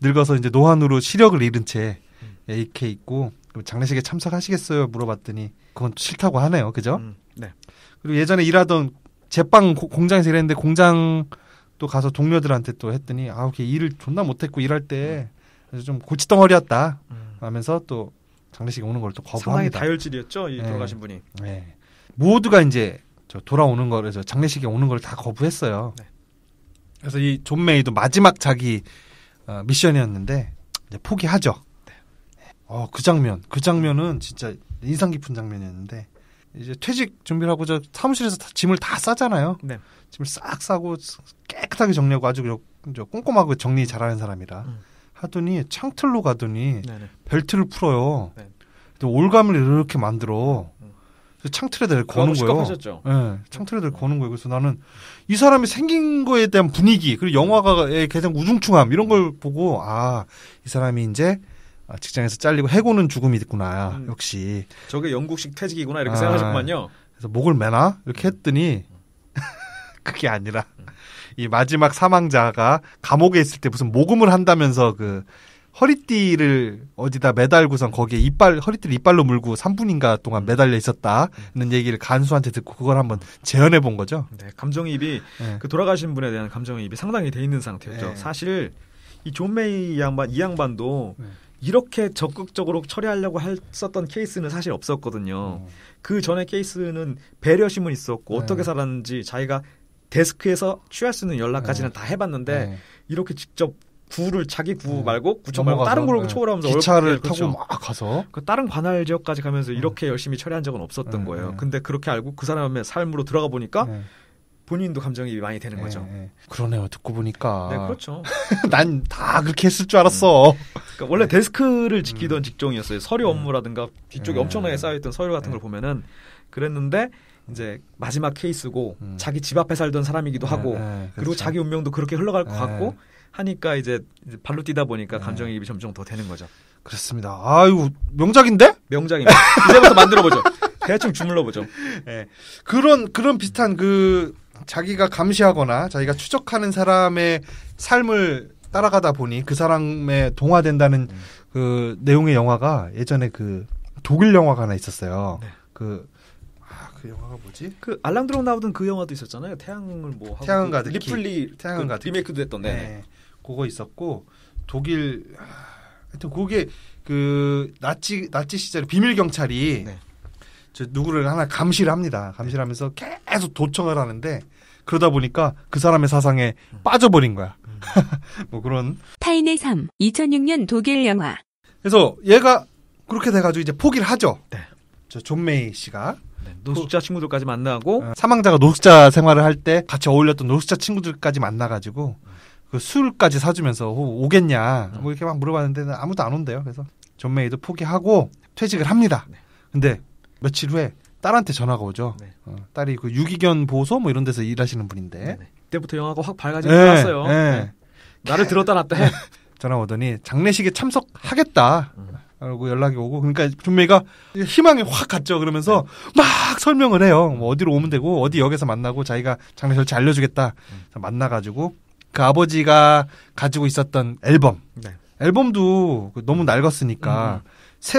늙어서 이제 노환으로 시력을 잃은 채 이렇게 있고 장례식에 참석하시겠어요? 물어봤더니 그건 싫다고 하네요. 그죠? 네. 그리고 예전에 일하던 제빵 공장에서 일했는데 공장 또 가서 동료들한테 또 했더니 걔 일을 존나 못했고 일할 때 좀 고치덩어리였다 하면서 또 장례식에 오는 걸 또 거부합니다. 상당히 다혈질이었죠. 이 돌아가신 분이. 네. 모두가 이제 돌아오는 거를 장례식에 오는 걸 다 거부했어요. 네. 그래서 이 존 메이도 마지막 자기 미션이었는데 이제 포기하죠. 그 장면은 진짜 인상 깊은 장면이었는데 이제 퇴직 준비를 하고 저 사무실에서 짐을 다 싸잖아요. 네. 짐을 싹 싸고 깨끗하게 정리하고 아주 꼼꼼하고 정리 잘하는 사람이라 하더니 창틀로 가더니 벨트를 풀어요. 네. 또 올감을 이렇게 만들어. 창틀에다 거는 거예요. 네, 창틀에다 거는 거예요. 그래서 나는 이 사람이 생긴 거에 대한 분위기 그리고 영화가의 가장 우중충함 이런 걸 보고 이 사람이 이제 직장에서 잘리고 해고는 죽음이 있구나. 역시 저게 영국식 퇴직이구나 이렇게 생각하셨구만요. 그래서 목을 매나 이렇게 했더니 그게 아니라 이 마지막 사망자가 감옥에 있을 때 무슨 모금을 한다면서 그 허리띠를 어디다 매달고선 거기에 허리띠를 이빨로 물고 3분인가 동안 매달려 있었다는 얘기를 간수한테 듣고 그걸 한번 재현해 본 거죠. 네, 감정이입이 그 돌아가신 분에 대한 감정이입이 상당히 돼 있는 상태였죠. 사실 이 존 메이 이 양반도 이렇게 적극적으로 처리하려고 했었던 케이스는 사실 없었거든요. 그 전에 케이스는 배려심은 있었고 어떻게 살았는지 자기가 데스크에서 취할 수 있는 연락까지는 다 해봤는데 이렇게 직접 자기 구 말고 구청 말고 다른 걸로 초월하면서 기차를 타고 막 가서 그 다른 관할 지역까지 가면서 이렇게 열심히 처리한 적은 없었던 거예요. 근데 그렇게 알고 그 사람의 삶으로 들어가 보니까 본인도 감정이입이 많이 되는 거죠. 그러네요. 듣고 보니까. 네, 그렇죠. 난 다 그렇게 했을 줄 알았어. 그러니까 원래 데스크를 지키던 직종이었어요. 서류 업무라든가 뒤쪽에 엄청나게 쌓여있던 서류 같은 걸 보면은 그랬는데 이제 마지막 케이스고 자기 집 앞에 살던 사람이기도 하고 그리고 그렇죠. 자기 운명도 그렇게 흘러갈 것 같고 하니까 이제 발로 뛰다 보니까 감정이입이 점점 더 되는 거죠. 그렇습니다. 아유 명작인데? 명작입니다. 이제부터 만들어보죠. 대충 주물러보죠. 네. 그런 비슷한 자기가 감시하거나 자기가 추적하는 사람의 삶을 따라가다 보니 그 사람에 동화된다는 그 내용의 영화가 예전에 그 독일 영화가 하나 있었어요. 네. 그 영화가 뭐지? 그 알랑드롱 나오던 그 영화도 있었잖아요. 태양을 뭐 하고 태양은 가득히 리플리 태양은 가득히 리메이크도 했던데. 네. 그거 있었고 독일 하여튼 그게 그 나치 시절에 비밀 경찰이 저 누구를 하나 감시를 합니다. 감시를 하면서 계속 도청을 하는데 그러다 보니까 그 사람의 사상에 빠져버린 거야. 뭐 그런 타인의 삶 2006년 독일 영화. 그래서 얘가 그렇게 돼가지고 이제 포기를 하죠. 네. 저 존 메이 씨가 노숙자 친구들까지 만나고 사망자가 노숙자 생활을 할 때 같이 어울렸던 노숙자 친구들까지 만나가지고 그 술까지 사주면서 오겠냐 뭐 이렇게 막 물어봤는데 아무도 안 온대요. 그래서 존 메이도 포기하고 퇴직을 합니다. 네. 근데 며칠 후에 딸한테 전화가 오죠. 네. 딸이 그 유기견 보호소 뭐 이런 데서 일하시는 분인데. 네네. 그때부터 영화가 확 밝아지고 나왔어요. 네. 나를 들었다 놨다 해. 전화 오더니 장례식에 참석하겠다. 라고 연락이 오고 그러니까 존 메이가 희망이 확 갔죠. 그러면서 막 설명을 해요. 뭐 어디로 오면 되고 어디 역에서 만나고 자기가 장례 절차 알려주겠다. 만나가지고 그 아버지가 가지고 있었던 앨범. 네. 앨범도 너무 낡았으니까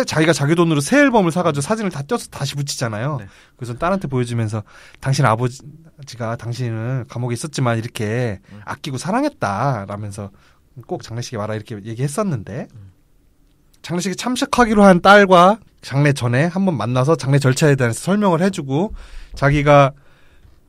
자기가 자기 돈으로 새 앨범을 사가지고 사진을 다 떼어서 다시 붙이잖아요. 네. 그래서 딸한테 보여주면서 당신 아버지가 당신을 감옥에 있었지만 이렇게 아끼고 사랑했다 라면서 꼭 장례식에 와라 이렇게 얘기했었는데 장례식에 참석하기로 한 딸과 장례 전에 한번 만나서 장례 절차에 대해서 설명을 해주고 자기가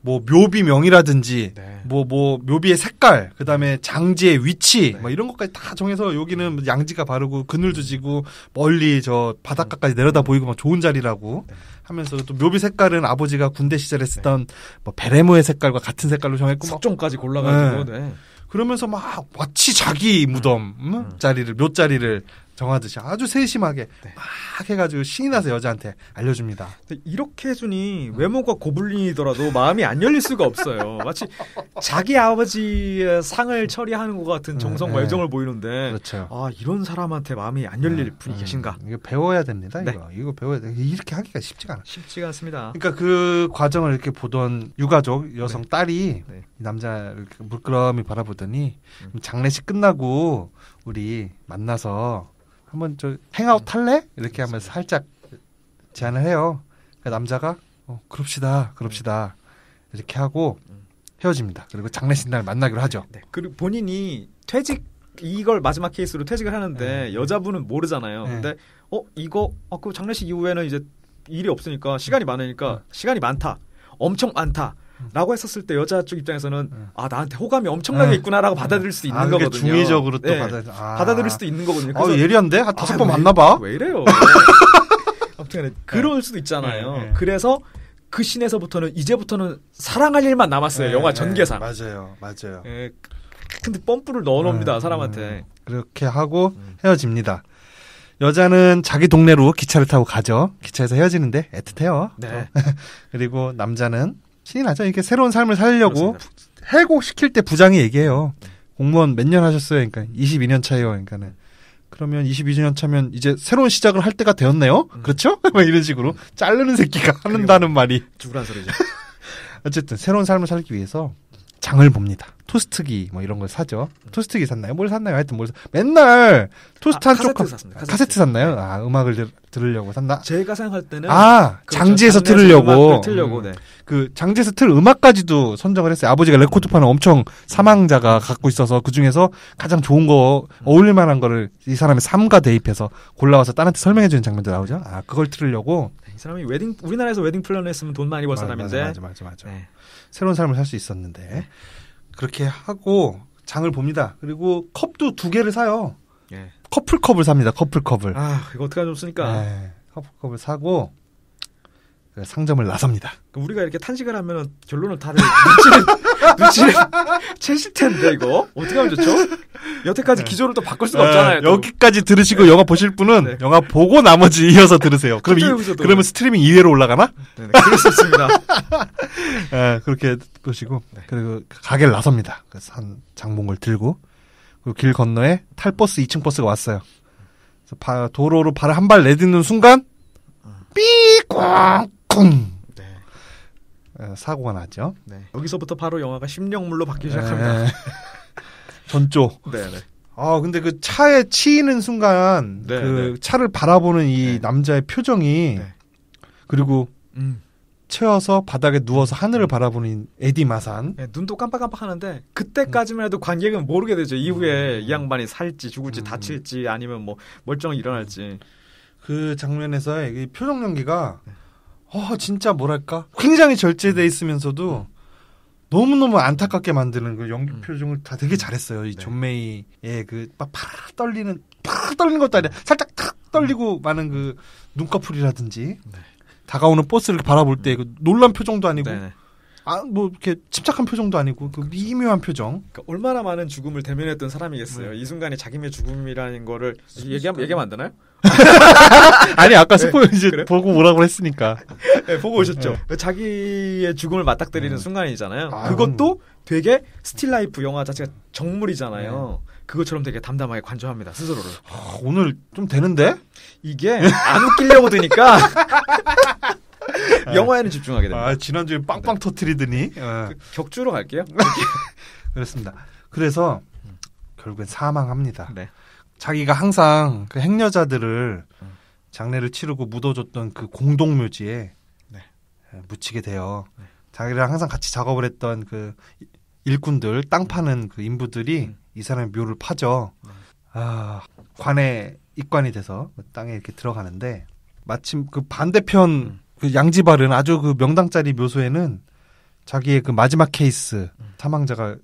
뭐 묘비명이라든지 네. 뭐 묘비의 색깔 그다음에 장지의 위치 네. 뭐 이런 것까지 다 정해서 여기는 양지가 바르고 그늘도 지고 멀리 저 바닷가까지 내려다 보이고 막 좋은 자리라고 네. 하면서 또 묘비 색깔은 아버지가 군대 시절에 쓰던 뭐 베레모의 색깔과 같은 색깔로 정했고 막 석종까지 골라가지고 네. 그러면서 막 마치 자기 무덤 자리를 묘 자리를 정하듯이 아주 세심하게 네. 막 해가지고 신이 나서 여자한테 알려줍니다. 근데 이렇게 해주니 외모가 고블린이더라도 마음이 안 열릴 수가 없어요. 마치 자기 아버지의 상을 처리하는 것 같은 정성과 애정을 보이는데 그렇죠. 아 이런 사람한테 마음이 안 열릴 분이 계신가? 이거 배워야 됩니다. 네. 이거 배워야 돼. 이렇게 하기가 쉽지가 않아. 쉽지가 않습니다. 그러니까 그 과정을 이렇게 보던 유가족 여성 네. 딸이 네. 이 남자를 이렇게 물끄러미 바라보더니 장례식 끝나고 우리 만나서 한번 저 행아웃 할래? 이렇게 하면서 살짝 제안을 해요. 그 남자가 그럽시다. 이렇게 하고 헤어집니다. 그리고 장례식 날 만나기로 하죠. 네. 그리고 본인이 이걸 마지막 케이스로 퇴직을 하는데 여자분은 모르잖아요. 근데 이거 그 장례식 이후에는 이제 일이 없으니까 시간이 많으니까 시간이 많다. 엄청 많다. 라고 했었을 때 여자 쪽 입장에서는 나한테 호감이 엄청나게 있구나라고 받아들일 수 있는 거거든요. 중의적으로 또 받아들일 수도 있는 거거든요. 그래서 예리한데? 한 5번 만나봐. 왜 이래요? 아무튼 그럴 수도 있잖아요. 그래서 그 씬에서부터는 이제부터는 사랑할 일만 남았어요. 영화 전개상. 맞아요. 근데 펌프를 넣어놓습니다. 사람한테. 그렇게 하고 헤어집니다. 여자는 자기 동네로 기차를 타고 가죠. 기차에서 헤어지는데 애틋해요. 네. 그리고 남자는 신이 나죠. 이렇게 새로운 삶을 살려고 해고시킬 때 부장이 얘기해요. 공무원 몇 년 하셨어요? 그러니까 22년 차예요. 그러니까는 그러면 22년 차면 이제 새로운 시작을 할 때가 되었네요. 그렇죠? 막 이런 식으로 자르는 새끼가 한다는 말이 죽으란 소리죠. 어쨌든 새로운 삶을 살기 위해서 장을 봅니다. 토스트기 뭐 이런 걸 사죠. 토스트기 샀나요? 뭘 샀나요? 하여튼 맨날 토스트 한쪽 카세트 샀나요? 네. 음악을 들으려고 샀나? 제가 생각할 때는 장지에서 틀으려고. 네. 그 장지에서 틀 음악까지도 선정을 했어요. 아버지가 레코드판을 엄청 사망자가 갖고 있어서 그 중에서 가장 좋은 거 어울릴 만한 거를 이 사람의 삶과 대입해서 골라와서 딸한테 설명해 주는 장면도 나오죠. 그걸 틀으려고. 이 사람이 우리나라에서 웨딩 플래너 했으면 돈 많이 벌 사람인데. 맞아. 네. 새로운 삶을 살 수 있었는데. 그렇게 하고 장을 봅니다. 그리고 컵도 2개를 사요. 네. 커플컵을 삽니다. 커플컵을. 이거 어떡하면 좋습니까? 네. 커플컵을 사고 상점을 나섭니다. 우리가 이렇게 탄식을 하면 결론을 다들 눈치를 채실 텐데 이거 어떻게 하면 좋죠? 여태까지 기조를 또 바꿀 수가 없잖아요. 여기까지 들으시고 영화 보실 분은 영화 보고 나머지 이어서 들으세요. 그러면 스트리밍 2회로 올라가나? 네, 그럴 수 있습니다. 그렇게 보시고 그리고 가게를 나섭니다. 그래서 한 장본걸 들고 그리고 길 건너에 탈버스 2층 버스가 왔어요. 그래서 도로로 발을 한 발 내딛는 순간 삐꽁 사고가 나죠. 네. 여기서부터 바로 영화가 심령물로 바뀌기 시작합니다. 전조. 네. 근데 그 차에 치이는 순간 차를 바라보는 이 남자의 표정이 그리고 채워서 바닥에 누워서 하늘을 바라보는 에디 마산. 네, 눈도 깜빡깜빡하는데 그때까지만 해도 관객은 모르게 되죠. 이후에 이 양반이 살지 죽을지 다칠지 아니면 뭐 멀쩡히 일어날지. 그 장면에서 이 표정 연기가 진짜 뭐랄까 굉장히 절제돼 있으면서도 너무너무 안타깝게 만드는 그 연기 표정을 다 되게 잘했어요. 이 존 메이의 그 막 팍 떨리는 것도 아니라 살짝 탁 떨리고 마는 그 눈꺼풀이라든지 다가오는 버스를 바라볼 때 그 놀란 표정도 아니고 뭐 이렇게 침착한 표정도 아니고 그 미묘한 표정. 그러니까 얼마나 많은 죽음을 대면했던 사람이겠어요. 이 순간이 자기의 죽음이라는 거를 얘기하면 안 되나요? 아니 아까 스포 이제 그래? 보고 오라고 했으니까. 네, 보고 오셨죠. 자기의 죽음을 맞닥뜨리는 순간이잖아요. 그것도 되게 스틸라이프 영화 자체가 정물이잖아요. 그것처럼 되게 담담하게 관조합니다. 스스로를. 오늘 좀 되는데? 이게 안 웃기려고 드니까 영화에는 집중하게 됩니다. 지난주에 빵빵 터트리더니 격주로 갈게요. 그렇습니다. 그래서 결국엔 사망합니다. 네. 자기가 항상 그 행여자들을 장례를 치르고 묻어줬던 그 공동묘지에 묻히게 돼요. 자기랑 항상 같이 작업을 했던 그 일꾼들, 땅 파는 그 인부들이 이 사람의 묘를 파죠. 관에 입관이 돼서 땅에 이렇게 들어가는데 마침 그 반대편 그 양지발은 아주 그 명당짜리 묘소에는 자기의 그 마지막 케이스 사망자가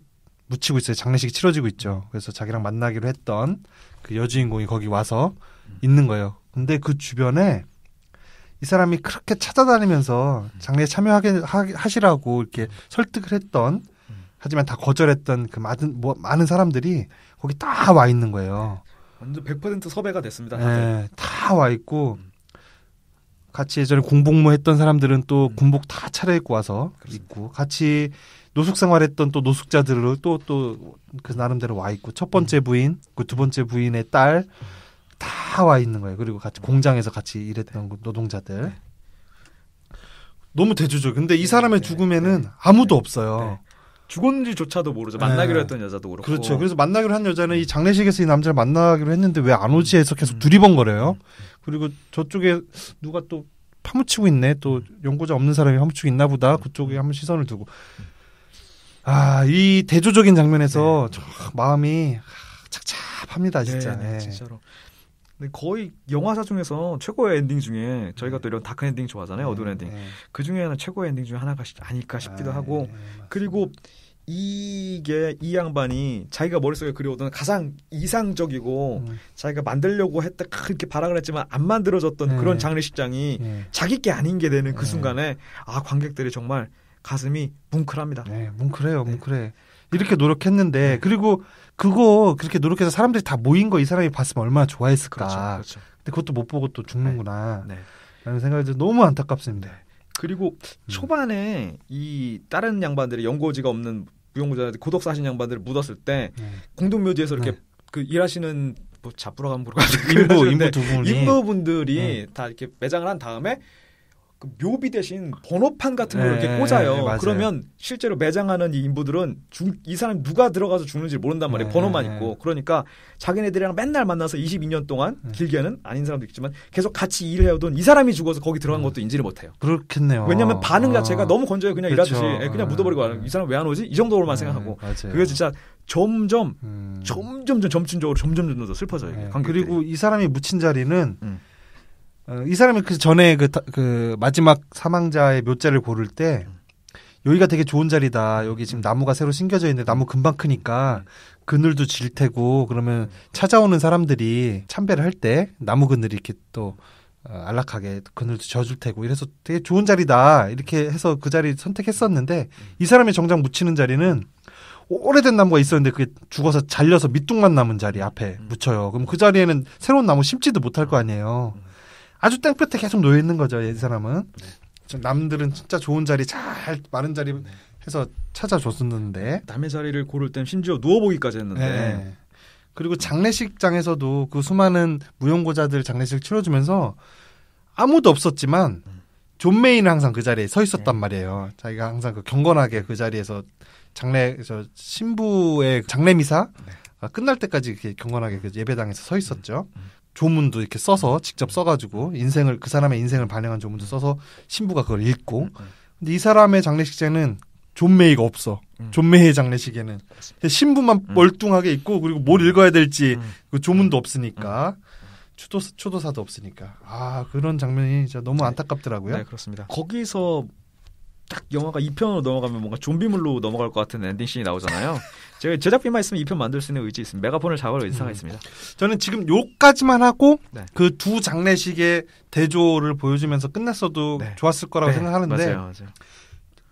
묻히고 있어요. 장례식이 치러지고 있죠. 그래서 자기랑 만나기로 했던 그 여주인공이 거기 와서 있는 거예요. 근데 그 주변에 이 사람이 그렇게 찾아다니면서 장례에 참여하게 하시라고 이렇게 설득을 했던 하지만 다 거절했던 그 많은 사람들이 거기 다 와 있는 거예요. 완전 100% 섭외가 됐습니다. 네, 다 와 있고 같이 예전에 공복무 했던 사람들은 또 군복 다 차려입고 와서 있고 같이 노숙 생활했던 또 노숙자들로 또 그 나름대로 와 있고 첫 번째 부인, 그 두 번째 부인의 딸 다 와 있는 거예요. 그리고 같이 공장에서 같이 일했던 노동자들. 너무 대조죠. 근데 이 사람의 죽음에는 아무도 없어요. 죽었는지조차도 모르죠. 만나기로 했던 여자도 그렇고. 그렇죠. 그래서 만나기로 한 여자는 이 장례식에서 이 남자를 만나기로 했는데 왜 안 오지 해서 계속 두리번거려요. 그리고 저쪽에 누가 또 파묻히고 있네. 또 연고자 없는 사람이 파묻히고 있나 보다. 그쪽에 한번 시선을 두고. 이 대조적인 장면에서 마음이 착잡합니다. 진짜. 네, 진짜로. 근데 거의 영화사 중에서 최고의 엔딩 중에 저희가 또 이런 다크 엔딩 좋아하잖아요. 어두운 엔딩. 그 중에는 최고의 엔딩 중에 하나가 아닐까 싶기도 하고. 그리고 이게 이 양반이 자기가 머릿속에 그려오던 가장 이상적이고 자기가 만들려고 했다 그렇게 발악을 했지만 안 만들어졌던 그런 장례식장이 자기 게 아닌 게 되는 그 순간에 관객들이 정말 가슴이 뭉클합니다. 네, 뭉클해요. 뭉클해. 이렇게 노력했는데 그리고 그거 그렇게 노력해서 사람들이 다 모인 거 이 사람이 봤으면 얼마나 좋아했을까. 그렇죠. 근데 그것도 못 보고 또 죽는구나. 라는 생각이 들어서 너무 안타깝습니다. 그리고 초반에 이 다른 양반들이 연고지가 없는 무용고자들 고독사 하신 양반들을 묻었을 때 공동묘지에서 이렇게 그 일하시는 뭐 잡부러 가면 인부 두 분이 인부분들이 다 이렇게 매장을 한 다음에 그 묘비 대신 번호판 같은 걸 이렇게 꽂아요. 그러면 실제로 매장하는 이 인부들은 이 사람 누가 들어가서 죽는지 모른단 말이에요. 번호만 있고. 그러니까 자기네들이랑 맨날 만나서 22년 동안 길게는 아닌 사람도 있지만 계속 같이 일해오던 이 사람이 죽어서 거기 들어간 것도 인지를 못해요. 그렇겠네요. 왜냐하면 반응 자체가 너무 건조해요. 그냥 일하듯이 그냥 묻어버리고 이 사람 왜 안 오지? 이 정도로만 생각하고. 그게 진짜 점점 점진적으로 점점 더 슬퍼져요. 그리고 이 사람이 묻힌 자리는 이 사람이 그 전에 그 마지막 사망자의 묘자를 고를 때 여기가 되게 좋은 자리다. 여기 지금 나무가 새로 심겨져 있는데 나무 금방 크니까 그늘도 질 테고 그러면 찾아오는 사람들이 참배를 할 때 나무 그늘이 이렇게 또 안락하게 그늘도 져줄 테고 이래서 되게 좋은 자리다. 이렇게 해서 그 자리 선택했었는데 이 사람이 정작 묻히는 자리는 오래된 나무가 있었는데 그게 죽어서 잘려서 밑둥만 남은 자리 앞에 묻혀요. 그럼 그 자리에는 새로운 나무 심지도 못할 거 아니에요. 아주 땡볕에 계속 놓여 있는 거죠. 이 사람은. 남들은 진짜 좋은 자리 잘 마른 자리 해서 찾아줬었는데 남의 자리를 고를 땐 심지어 누워보기까지 했는데 그리고 장례식장에서도 그 수많은 무용고자들 장례식을 치러주면서 아무도 없었지만 존 메이는 항상 그 자리에 서 있었단 말이에요. 자기가 항상 그 경건하게 그 자리에서 신부의 장례 미사 끝날 때까지 이렇게 경건하게 그 예배당에서 서 있었죠. 조문도 이렇게 써서 직접 써가지고 그 사람의 인생을 반영한 조문도 써서 신부가 그걸 읽고. 근데 이 사람의 장례식장에는 존 메이가 없어. 존 메이의 장례식에는 신부만 멀뚱하게 있고 그리고 뭘 읽어야 될지 그 조문도 없으니까 추도사도 없으니까 그런 장면이 진짜 너무 안타깝더라고요. 네, 그렇습니다. 거기서 딱 영화가 2편으로 넘어가면 뭔가 좀비물로 넘어갈 것 같은 엔딩씬이 나오잖아요. 제가 제작비만 있으면 2편 만들 수 있는 의지 있습니다. 메가폰을 잡을 의사가 있습니다. 저는 지금 요까지만 하고 그 두 장례식의 대조를 보여주면서 끝났어도 좋았을 거라고 생각하는데 맞아요.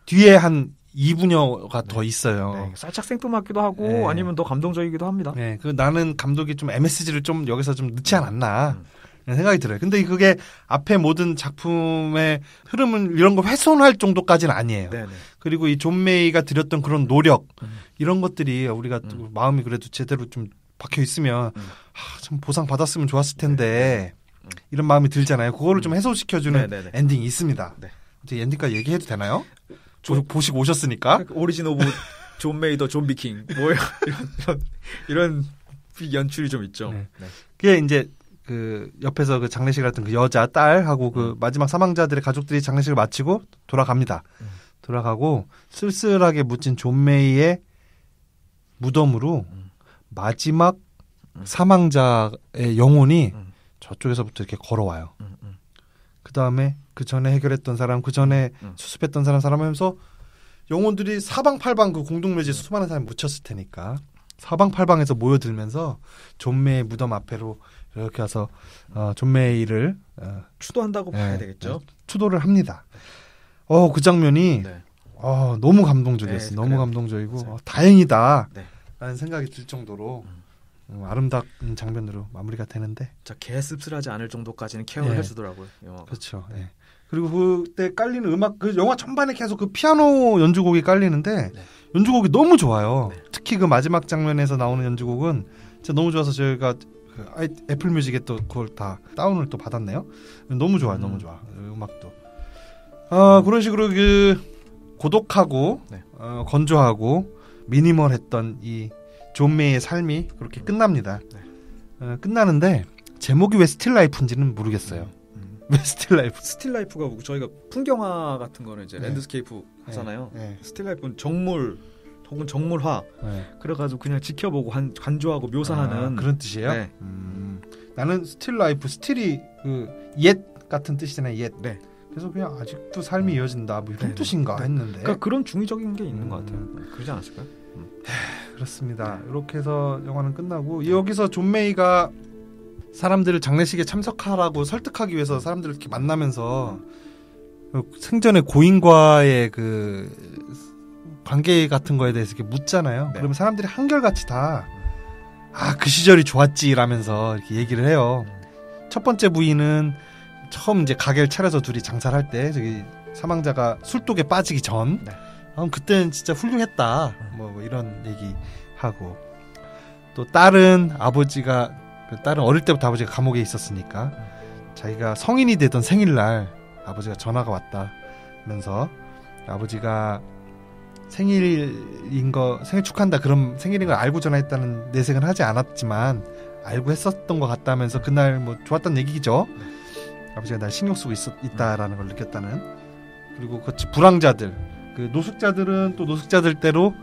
뒤에 한 2분여가 더 있어요. 네, 살짝 생뚱맞기도 하고 네. 아니면 더 감동적이기도 합니다. 네, 그 나는 감독이 좀 MSG를 좀 여기서 좀 넣지 않았나 생각이 들어요. 근데 그게 앞에 모든 작품의 흐름은 이런 거 훼손할 정도까지는 아니에요. 네네. 그리고 이 존 메이가 들였던 그런 노력 이런 것들이 우리가 마음이 그래도 제대로 좀 박혀 있으면 좀 보상 받았으면 좋았을 텐데 이런 마음이 들잖아요. 그거를 좀 해소시켜주는 네네네. 엔딩이 있습니다. 네. 이제 엔딩까지 얘기해도 되나요? 보시고 오셨으니까. 오리진 오브 존 메이더 좀비 킹 뭐 이런 연출이 좀 있죠. 네. 네. 그게 이제 그 옆에서 그 장례식을 했던 그 여자 딸하고 그 마지막 사망자들의 가족들이 장례식을 마치고 돌아갑니다. 돌아가고 쓸쓸하게 묻힌 존 메이의 무덤으로 마지막 사망자의 영혼이 저쪽에서부터 이렇게 걸어와요. 그 다음에 그 전에 해결했던 사람, 그 전에 수습했던 사람 하면서 영혼들이 사방팔방 그 공동묘지에 수많은 사람이 묻혔을 테니까 사방팔방에서 모여들면서 존 메이 무덤 앞에로 이렇게 와서 존 메이를 추도한다고 봐야 되겠죠. 추도를 합니다. 그 장면이 네. 너무 감동적이었어요. 네, 너무 그래요. 감동적이고 다행이다 네. 라는 생각이 들 정도로 아름다운 장면으로 마무리가 되는데 자, 개씁쓸하지 않을 정도까지는 케어를 네. 해주더라고요. 영화가. 그렇죠. 네. 그리고 그때 깔리는 음악, 그 영화 전반에 계속 그 피아노 연주곡이 깔리는데 네. 연주곡이 너무 좋아요. 네. 특히 그 마지막 장면에서 나오는 연주곡은 진짜 너무 좋아서 저희가 그 애플뮤직에 또 그걸 다 다운을 또 받았네요. 너무 좋아요, 너무 좋아. 음악도. 그런 식으로 그 고독하고 네. 건조하고 미니멀했던 이 존 메이의 삶이 그렇게 끝납니다. 끝나는데 제목이 왜 스틸 라이프인지는 모르겠어요. 왜 스틸 라이프? 스틸 라이프가 저희가 풍경화 같은 거는 이제 네. 랜드스케이프 하잖아요. 네. 스틸 라이프는 정물 혹은 정물화. 네. 그래가지고 그냥 지켜보고 간조하고 묘사하는 그런 뜻이에요? 네. 나는 스틸 라이프, 스틸이 그 옛 같은 뜻이잖아요. 옛. 네. 그래서 그냥 아직도 삶이 이어진다 뭐 이런 네. 뜻인가 네. 했는데 그러니까 그런 중의적인 게 있는 것 같아요. 그러지 않았을까요? 그렇습니다. 이렇게 해서 영화는 끝나고 여기서 존 메이가 사람들을 장례식에 참석하라고 설득하기 위해서 사람들을 이렇게 만나면서 생전에 고인과의 그 관계 같은 거에 대해서 이렇게 묻잖아요. 네. 그러면 사람들이 한결같이 다 그 시절이 좋았지라면서 이렇게 얘기를 해요. 첫 번째 부인은 처음 이제 가게를 차려서 둘이 장사를 할 때 저기 사망자가 술독에 빠지기 전 네. 그때는 진짜 훌륭했다 뭐 이런 얘기하고 또 딸은 딸은 어릴 때부터 아버지가 감옥에 있었으니까 자기가 성인이 되던 생일날 아버지가 전화가 왔다면서 아버지가 생일 축하한다 그런 생일인 걸 알고 전화했다는 내색은 하지 않았지만 알고 했었던 것 같다면서 그날 뭐 좋았다는 얘기죠. 아버지가 날 신경 쓰고 있다라는 걸 느꼈다는. 그리고 그 불황자들 그 노숙자들은 또 노숙자들대로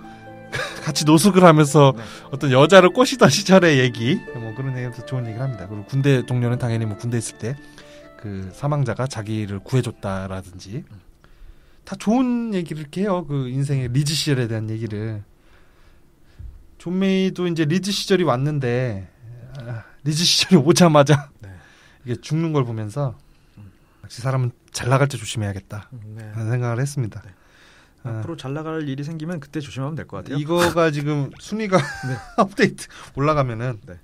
같이 노숙을 하면서 네. 어떤 여자를 꼬시던 시절의 얘기 뭐 그런 얘기도 좋은 얘기를 합니다. 그리고 군대 동료는 당연히 뭐 군대 있을 때 그 사망자가 자기를 구해줬다라든지 다 좋은 얘기를 이렇게 해요. 그 인생의 리즈 시절에 대한 얘기를. 존 메이도 이제 리즈 시절이 왔는데 리즈 시절이 오자마자 네. 이게 죽는 걸 보면서 역시 사람은 잘 나갈 때 조심해야겠다 네. 하는 생각을 했습니다. 네. 앞으로 잘 나갈 일이 생기면 그때 조심하면 될 것 같아요. 이거가 지금 순위가 네. 업데이트 올라가면은 네.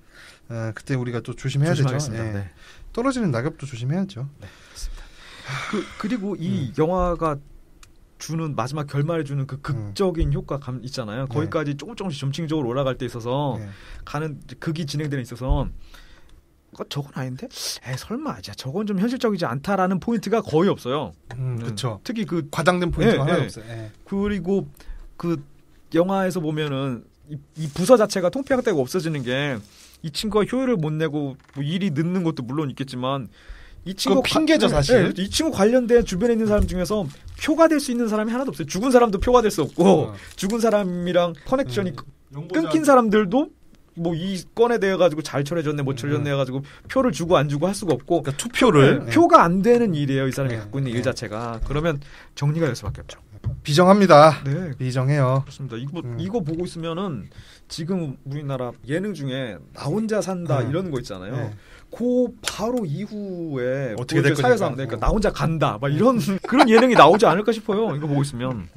그때 우리가 또 조심해야 되죠. 조심하겠습니다. 네. 떨어지는 낙엽도 조심해야죠. 네, 그렇습니다. 그리고 이 영화가 주는 마지막 결말에 주는 그 극적인 효과감 있잖아요. 거기까지 조금씩 점층적으로 올라갈 때 있어서 가는 극이 진행되는 있어서 저건 아닌데? 설마 저건 좀 현실적이지 않다라는 포인트가 거의 없어요. 그렇죠. 특히 그 과장된 포인트가 하나 없어요. 그리고 그 영화에서 보면은 이 부서 자체가 통폐합되고 없어지는 게 이 친구가 효율을 못 내고 뭐 일이 늦는 것도 물론 있겠지만 이 친구 핑계죠 사실. 이 친구 관련된 주변에 있는 사람 중에서 표가 될 수 있는 사람이 하나도 없어요. 죽은 사람도 표가 될 수 없고 죽은 사람이랑 커넥션이 끊긴 사람들도 뭐 이 건에 대해 가지고 잘 처리해줬네 못 처리해줬네 해가지고 표를 주고 안 주고 할 수가 없고 그러니까 투표를 표가 안 되는 일이에요. 이 사람이 갖고 있는 일 자체가. 그러면 정리가 될 수밖에 없죠. 비정합니다. 네. 비정해요. 그렇습니다. 이거 보고 있으면은 지금 우리나라 예능 중에 나 혼자 산다 이런 거 있잖아요. 네. 그 바로 이후에 어떻게 될 사회상 그러니까 나 혼자 간다 막 이런 그런 예능이 나오지 않을까 싶어요. 이거 보고 있으면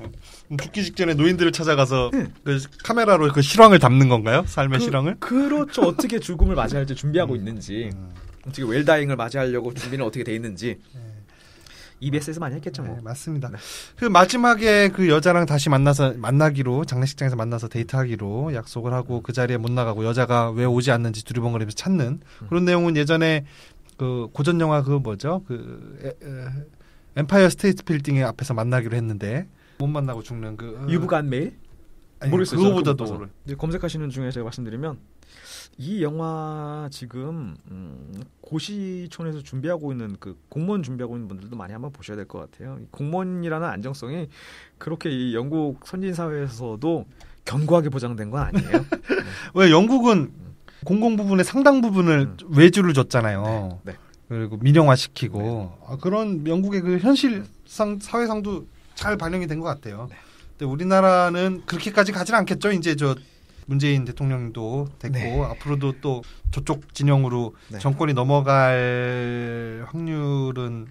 죽기 직전에 노인들을 찾아가서 그 카메라로 그 실황을 담는 건가요? 삶의 실황을? 그렇죠. 어떻게 죽음을 맞이할지 준비하고 있는지 어떻게 웰다잉을 맞이하려고 준비는 어떻게 돼 있는지 EBS에서 많이 했겠죠. 뭐. 네, 맞습니다. 네. 그 마지막에 그 여자랑 다시 만나기로 장례식장에서 만나서 데이트하기로 약속을 하고 그 자리에 못 나가고 여자가 왜 오지 않는지 두리번거리면서 찾는 그런 내용은 예전에 그 고전 영화 그 뭐죠? 엠파이어 스테이트 빌딩의 앞에서 만나기로 했는데 못 만나고 죽는 그 유부간 메일? 모르겠어요. 그거보다도 검색하시는 중에 제가 말씀드리면 이 영화 지금 고시촌에서 준비하고 있는 그 공무원 준비하고 있는 분들도 많이 한번 보셔야 될 것 같아요. 공무원이라는 안정성이 그렇게 이 영국 선진 사회에서도 견고하게 보장된 건 아니에요. 네. 왜 영국은 공공 부분의 상당 부분을 외주를 줬잖아요. 네. 그리고 민영화시키고 그런 영국의 그 현실상 사회상도 잘 반영이 된 것 같아요. 네. 근데 우리나라는 그렇게까지 가진 않겠죠. 이제 문재인 대통령도 됐고 네. 앞으로도 또 저쪽 진영으로 네. 정권이 넘어갈 확률은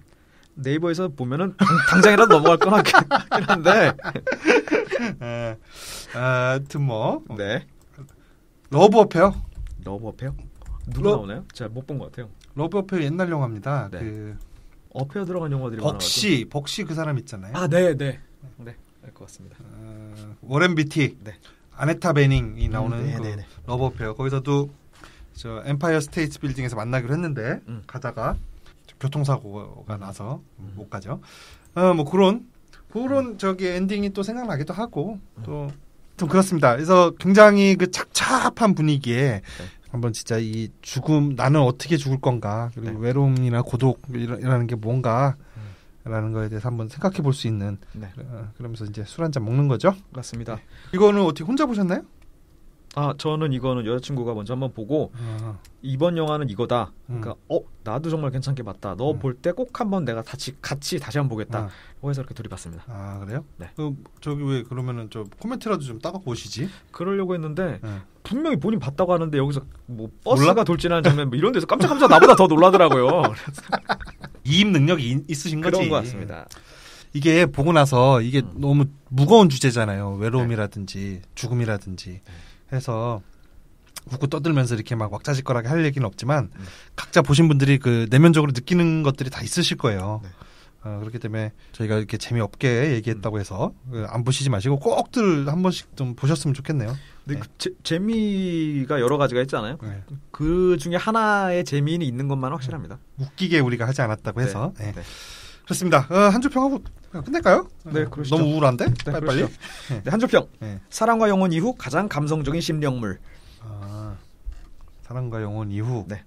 네이버에서 보면은 당장이라도 넘어갈 건 하긴 한데. 하여튼 뭐 네. 러브어페어 러브어페어? 누구 나오나요? 제가 못 본 것 같아요. 러브어페어 옛날 영화입니다. 네. 그 어페어 들어간 영화들이 많아가지고. 벅시 그 사람 있잖아요. 아, 네. 알 것 같습니다. 워렌 비티, 네. 아네타 베닝이 나오는 네, 그 네, 네. 러브어페어. 거기서도 저 엠파이어 스테이트 빌딩에서 만나기로 했는데 가다가 교통사고가 나서 못 가죠. 뭐 그런 저기 엔딩이 또 생각나기도 하고 또 좀 그렇습니다. 그래서 굉장히 그 착잡한 분위기에 한번 진짜 이 죽음 나는 어떻게 죽을 건가 그리고 외로움이나 고독이라는 게 뭔가 라는 거에 대해서 한번 생각해 볼 수 있는 그러면서 이제 술 한잔 먹는 거죠. 맞습니다. 이거는 어떻게 혼자 보셨나요? 저는 이거는 여자친구가 먼저 한번 보고 이번 영화는 이거다. 그러니까 나도 정말 괜찮게 봤다. 너 볼 때 꼭 한번 내가 같이 다시 한번 보겠다. 그래서 이렇게 둘이 봤습니다. 아 그래요? 네. 저기 왜 그러면은 저 코멘트라도 좀 따갖고 오시지? 그러려고 했는데 분명히 본인 봤다고 하는데 여기서 뭐 버스가 몰라? 돌진하는 장면 뭐 이런 데서 깜짝 나보다 더 놀라더라고요. 이입 능력이 있으신 거지. 그런 것 같습니다. 이게 보고 나서 이게 너무 무거운 주제잖아요. 외로움이라든지 죽음이라든지 해서 웃고 떠들면서 이렇게 막 왁자지껄하게 할 얘기는 없지만 각자 보신 분들이 그 내면적으로 느끼는 것들이 다 있으실 거예요. 그렇기 때문에 저희가 이렇게 재미없게 얘기했다고 해서 안 보시지 마시고 꼭들 한 번씩 좀 보셨으면 좋겠네요. 근데 그 재미가 여러 가지가 있잖아요. 그 중에 하나의 재미는 있는 것만 확실합니다. 웃기게 우리가 하지 않았다고 해서. 네. 그렇습니다. 한 줄 평하고 끝낼까요? 네, 그러시죠. 너무 우울한데? 네, 빨리. 그러시죠. 네, 한 줄 평. 사랑과 영혼 이후 가장 감성적인 심령물. 사랑과 영혼 이후. 네.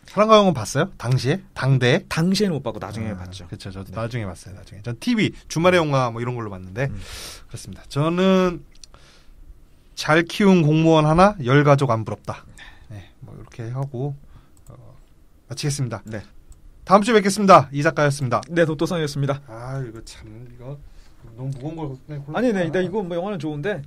사랑과 영혼 봤어요? 당시에? 당시에는 못 봤고 나중에 봤죠. 그렇죠. 저도 나중에 봤어요. 나중에. 전 TV 주말의 영화 뭐 이런 걸로 봤는데 그렇습니다. 저는 잘 키운 공무원 하나, 10가족 안 부럽다. 네, 뭐 이렇게 하고 마치겠습니다. 네. 다음 주에 뵙겠습니다. 이 작가였습니다. 네, 도토상이었습니다. 이거 너무 무거운 걸 그냥 골랐다. 아니, 네, 이거 뭐 영화는 좋은데